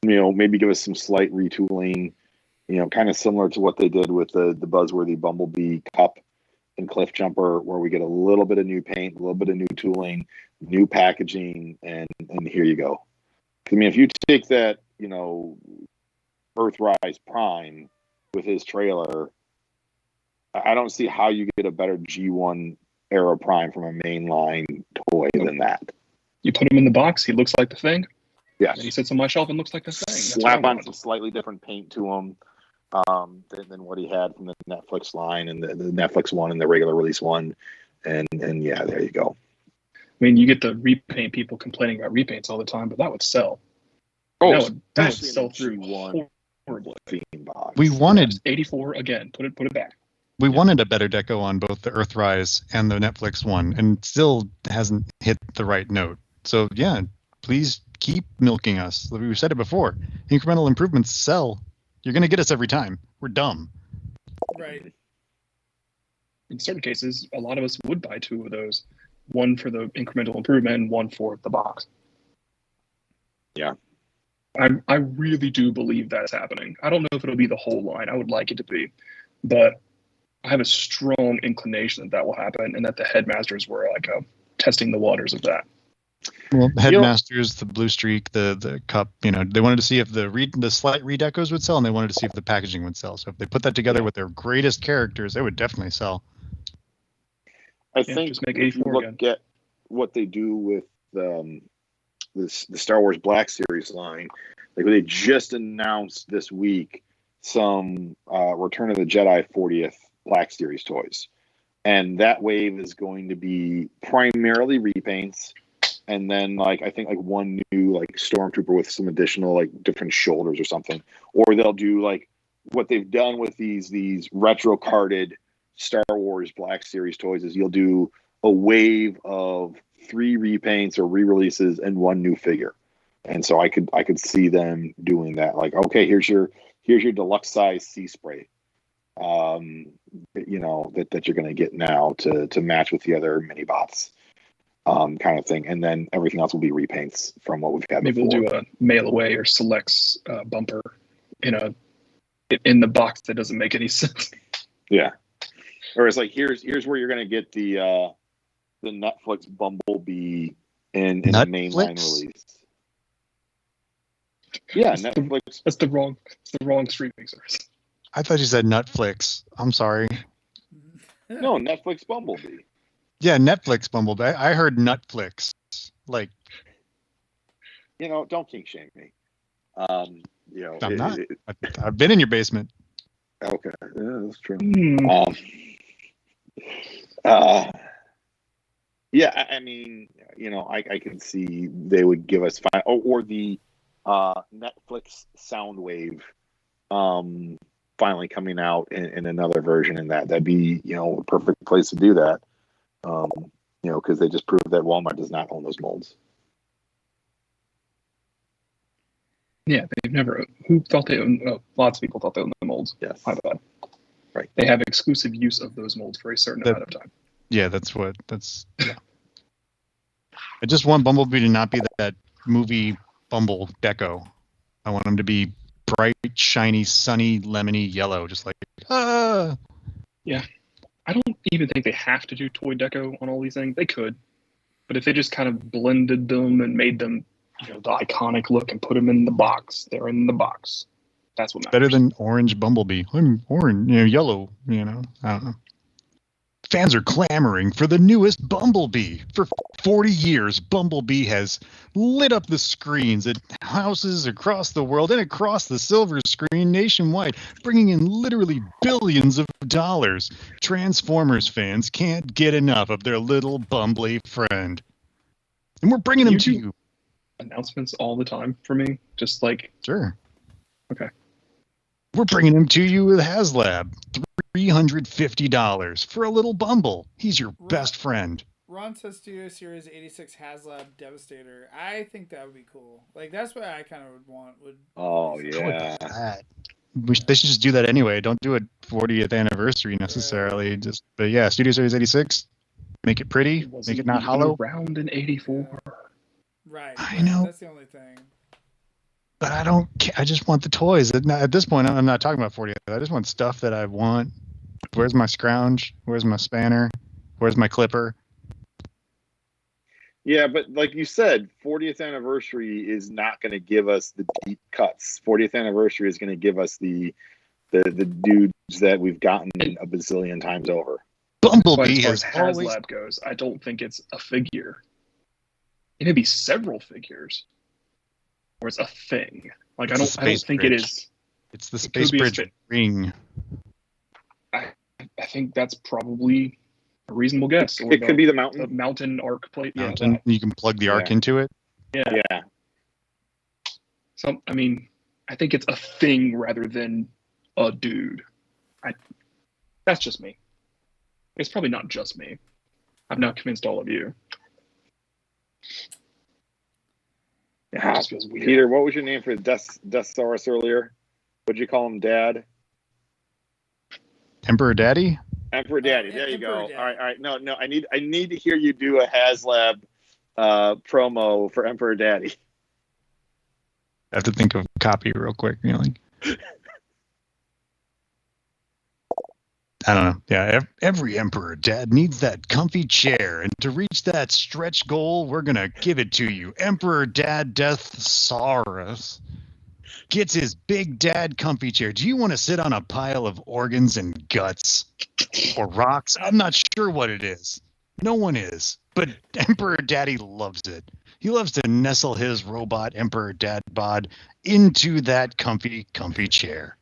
maybe give us some slight retooling, kind of similar to what they did with the buzzworthy Bumblebee Cup and Cliff Jumper, where we get a little bit of new paint, a little bit of new tooling, new packaging, and here you go. I mean, if you take that, Earthrise Prime with his trailer, I don't see how you get a better G1 era Prime from a mainline toy than that. You put him in the box, he looks like the thing. Yes. And he sits on my shelf and looks like the thing. Slap on some slightly different paint to him than what he had from the Netflix line and the Netflix one and the regular release one. And yeah, there you go. I mean, you get the repaint people complaining about repaints all the time, but that would sell. Oh, that would sell through horribly. We wanted 84 again. Put it back. We wanted a better deco on both the Earthrise and the Netflix one, and still hasn't hit the right note. So yeah, please keep milking us. We've said it before. Incremental improvements sell. You're going to get us every time. We're dumb. Right. In certain cases, a lot of us would buy two of those. One for the incremental improvement and one for the box. Yeah. I really do believe that's happening. I don't know if it'll be the whole line. I would like it to be. But I have a strong inclination that will happen and that the headmasters were like testing the waters of that. Well, headmasters, the blue streak, the cup, they wanted to see if the slight redecos would sell, and they wanted to see if the packaging would sell. So if they put that together with their greatest characters, they would definitely sell. I think just make if you look at what they do with the Star Wars Black Series line, like they just announced this week some Return of the Jedi 40th Black Series toys, and that wave is going to be primarily repaints, and then I think one new Stormtrooper with some additional different shoulders or something, or they'll do what they've done with these retro carded Star Wars Black Series toys is you'll do a wave of 3 repaints or re-releases and 1 new figure, and so I could see them doing that. Okay, here's your deluxe size Sea Spray. That you're going to get now to match with the other mini bots, kind of thing, and then everything else will be repaints from what we've had. Maybe before. We'll do a mail away or selects bumper in the box that doesn't make any sense. Yeah, or it's here's where you're going to get the Netflix Bumblebee in the mainline release. Yeah, Netflix. That's the wrong streaming service. I thought you said Netflix. I'm sorry. No, Netflix Bumblebee. Yeah, Netflix Bumblebee. I heard Netflix. Don't kink shame me. I'm not. I've been in your basement. Okay, yeah, that's true. Yeah, I mean, I can see they would give us or the Netflix Soundwave finally coming out in another version, and that'd be a perfect place to do that. Because they just proved that Walmart does not own those molds. Yeah, they've never. Who thought they owned? Lots of people thought they owned the molds. Yes. My bad. Right. They have exclusive use of those molds for a certain amount of time. Yeah, yeah. I just want Bumblebee to not be that movie Bumble Deco. I want him to be bright, shiny, sunny, lemony yellow, just like Yeah. I don't even think they have to do toy deco on all these things. They could. But if they just kind of blended them and made them, the iconic look and put them in the box, they're in the box. That's what matters. Better than orange Bumblebee. I'm orange, yellow, I don't know. Fans are clamoring for the newest Bumblebee. For 40 years, Bumblebee has lit up the screens at houses across the world and across the silver screen nationwide, bringing in literally billions of dollars. Transformers fans can't get enough of their little Bumblebee friend. And we're bringing him to you. Announcements all the time for me, just like... Sure. Okay. We're bringing him to you with Haslab. $350 for a little Bumble. He's your best friend. Ron says Studio Series 86 Haslab Devastator. I think that would be cool. Like, that's what I kind of would want. Yeah. They should just do that anyway. Don't do a 40th anniversary necessarily. Right. But yeah, Studio Series 86. Make it pretty. Make it not hollow. Around in 84. Right. I know. That's the only thing. But I don't care. I just want the toys. At this point, I'm not talking about 40th. I just want stuff that I want. Where's my scrounge? Where's my spanner? Where's my clipper? Yeah, but like you said, 40th anniversary is not going to give us the deep cuts. 40th anniversary is going to give us the dudes that we've gotten a bazillion times over. Bumblebee as far as Haslab goes, I don't think it's a figure. It may be several figures, or it's a thing. Like I don't think it is. It's the Space Bridge ring. I think that's probably a reasonable guess. Or it could be the mountain. The mountain arc plate. Mountain. Yeah, you can plug the arc into it. Yeah. So I mean, I think it's a thing rather than a dude. That's just me. It's probably not just me. I've now convinced all of you. Yeah, it just feels weird. Peter, what was your name for Deathsaurus earlier? What'd you call him, Dad? Emperor Daddy? Emperor Daddy. There you go. Daddy. All right. No. I need to hear you do a Haslab promo for Emperor Daddy. I have to think of a copy real quick. I don't know. Yeah, every Emperor Dad needs that comfy chair. And to reach that stretch goal, we're going to give it to you. Emperor Dad Deathsaurus gets his big dad comfy chair. Do you want to sit on a pile of organs and guts or rocks? I'm not sure what it is. No one is. But Emperor Daddy loves it. He loves to nestle his robot Emperor Dad bod into that comfy chair.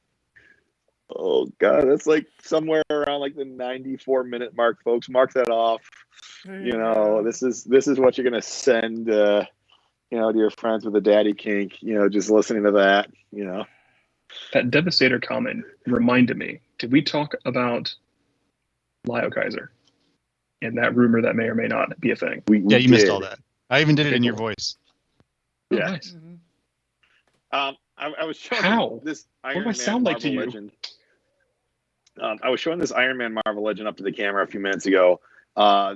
Oh God, that's like somewhere around like the 94-minute mark, folks. Mark that off. This is what you're gonna send to your friends with a daddy kink, just listening to that, That Devastator comment reminded me. Did we talk about Lio Kaiser and that rumor that may or may not be a thing? We you missed all that. I even did it in your voice. Oh, yeah. Nice. I was showing this Iron Man Marvel Legend. I was showing this Iron Man Marvel Legend up to the camera a few minutes ago.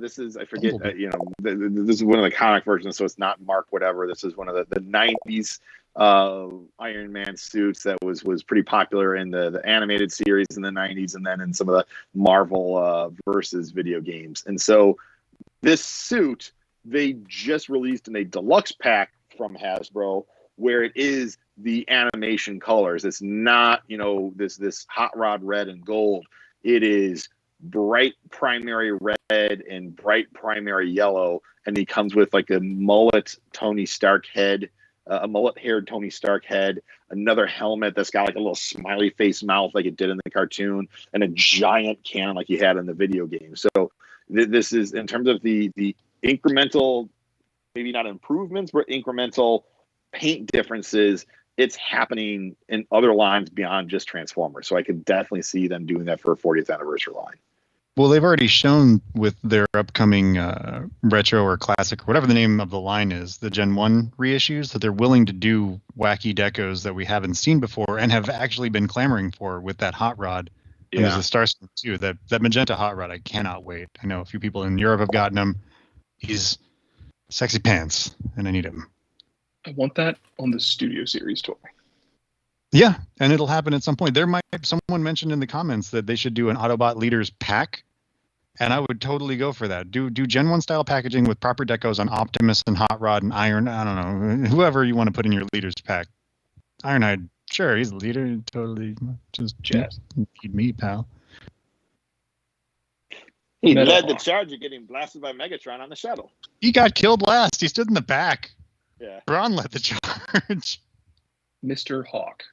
This is, I forget, this is one of the comic versions, so it's not Mark whatever. This is one of the 90s Iron Man suits that was pretty popular in the animated series in the 90s and then in some of the Marvel versus video games. And so this suit, they just released in a deluxe pack from Hasbro where it is the animation colors. It's not, this hot rod red and gold. It is bright primary red and bright primary yellow, and he comes with like a mullet Tony Stark head, a mullet-haired Tony Stark head, another helmet that's got like a little smiley face mouth like it did in the cartoon, and a giant cannon like he had in the video game. So This is in terms of the incremental, maybe not improvements, but incremental paint differences. It's happening in other lines beyond just Transformers. So I could definitely see them doing that for a 40th anniversary line. Well, they've already shown with their upcoming retro or classic, or whatever the name of the line is, the Gen 1 reissues, that they're willing to do wacky decos that we haven't seen before and have actually been clamoring for with that hot rod. And there's a Starscream too. That magenta hot rod, I cannot wait. I know a few people in Europe have gotten him. He's sexy pants, and I need him. I want that on the Studio Series toy. Yeah, and it'll happen at some point. Someone mentioned in the comments that they should do an Autobot Leaders pack, and I would totally go for that. Do Gen 1 style packaging with proper decos on Optimus and Hot Rod and Iron. I don't know, whoever you want to put in your Leaders pack. Ironhide, sure, he's the leader. Totally, just feed me, pal. He led the charge of getting blasted by Megatron on the shuttle. He got killed last. He stood in the back. Yeah. Ron led the charge. Mr. Hawk.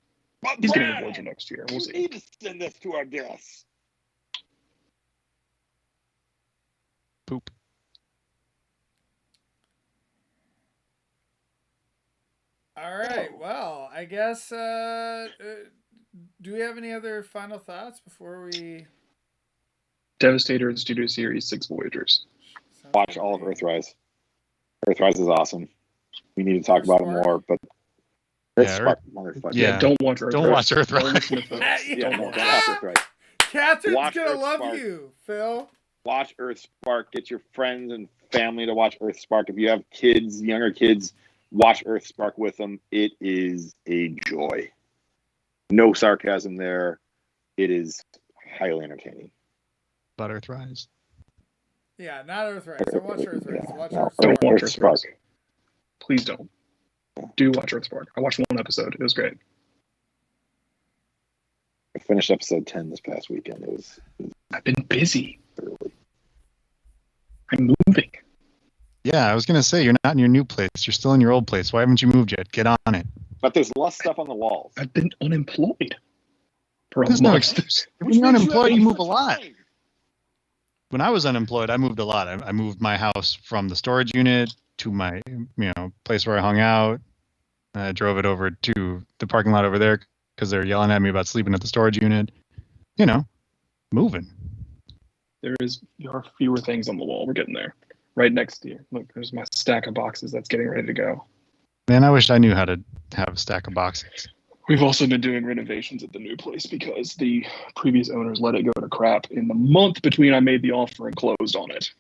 But He's getting a Voyager next year. We'll see. We need to send this to our deaths. Poop. All right. Well, I guess. Do we have any other final thoughts before we? Devastator and Studio Series 6 Voyagers. Watch all of Earthrise. Earthrise is awesome. We need to talk about it more, but don't watch Earthrise. Don't watch Earthrise. Don't watch Earthrise. Catherine's gonna love you, Phil. Watch Earthspark. Get your friends and family to watch Earthspark. If you have kids, younger kids, watch Earthspark with them. It is a joy. No sarcasm there. It is highly entertaining. But Earthrise. Yeah, not Earthrise. Don't watch Earthrise. Watch Don't watch Earthspark. Earthrise. Please don't. Do watch Earthspark. I watched one episode. It was great. I finished episode 10 this past weekend. It was I've been busy. I'm moving. Yeah, I was going to say, you're not in your new place. You're still in your old place. Why haven't you moved yet? Get on it. But there's less stuff on the walls. I've been unemployed for a There's month. no excuse. When you're unemployed, you move a lot. When I was unemployed, I moved a lot. I moved my house from the storage unit to my place where I hung out. I drove it over to the parking lot over there because they're yelling at me about sleeping at the storage unit. Moving. There are fewer things on the wall. We're getting there. Right next to you. Look, there's my stack of boxes that's getting ready to go. Man, I wish I knew how to have a stack of boxes. We've also been doing renovations at the new place because the previous owners let it go to crap in the month between I made the offer and closed on it.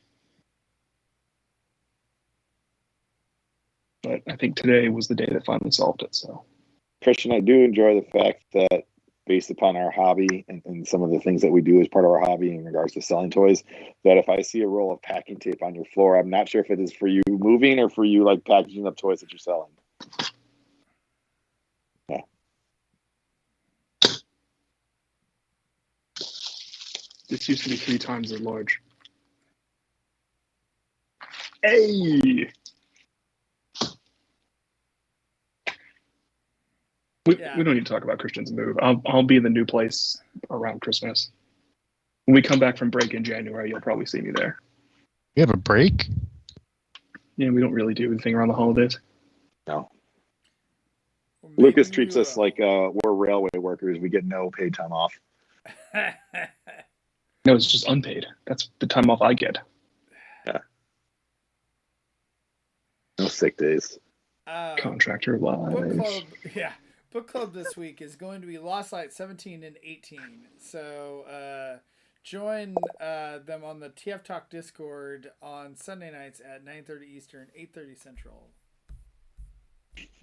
But I think today was the day that finally solved it. So, Christian, I do enjoy the fact that based upon our hobby and some of the things that we do as part of our hobby in regards to selling toys, that if I see a roll of packing tape on your floor, I'm not sure if it is for you moving or for you like packaging up toys that you're selling. Yeah. This used to be 3 times as large. Hey! We don't need to talk about Christian's move. I'll be in the new place around Christmas. When we come back from break in January, you'll probably see me there. We have a break? Yeah, we don't really do anything around the holidays. No. Lucas treats us like we're railway workers. We get no paid time off. No, it's just unpaid. That's the time off I get. Yeah. No sick days. Contractor live. Book club this week is going to be Lost Light 17 and 18. So join them on the TF Talk Discord on Sunday nights at 9:30 Eastern, 8:30 Central.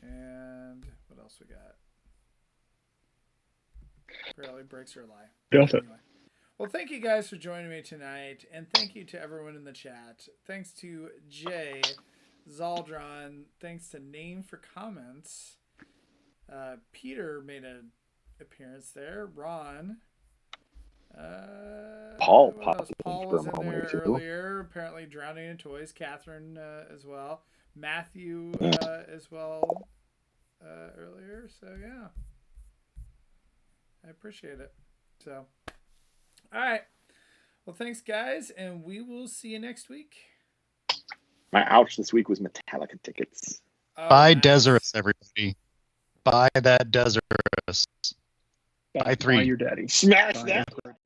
And what else we got? Apparently breaks or lie. Anyway. Well, thank you guys for joining me tonight, and thank you to everyone in the chat. Thanks to Jay, Zaldron. Thanks to Name for comments. Peter made an appearance there. Ron. Paul was in there earlier, apparently drowning in toys. Catherine as well. Matthew as well earlier. So, yeah. I appreciate it. So, all right. Well, thanks, guys, and we will see you next week. My ouch this week was Metallica tickets. Oh, Buy nice. Deathsaurus, everybody. Buy that Deathsaurus. Buy 3. Buy your daddy. Smash Buy that. your-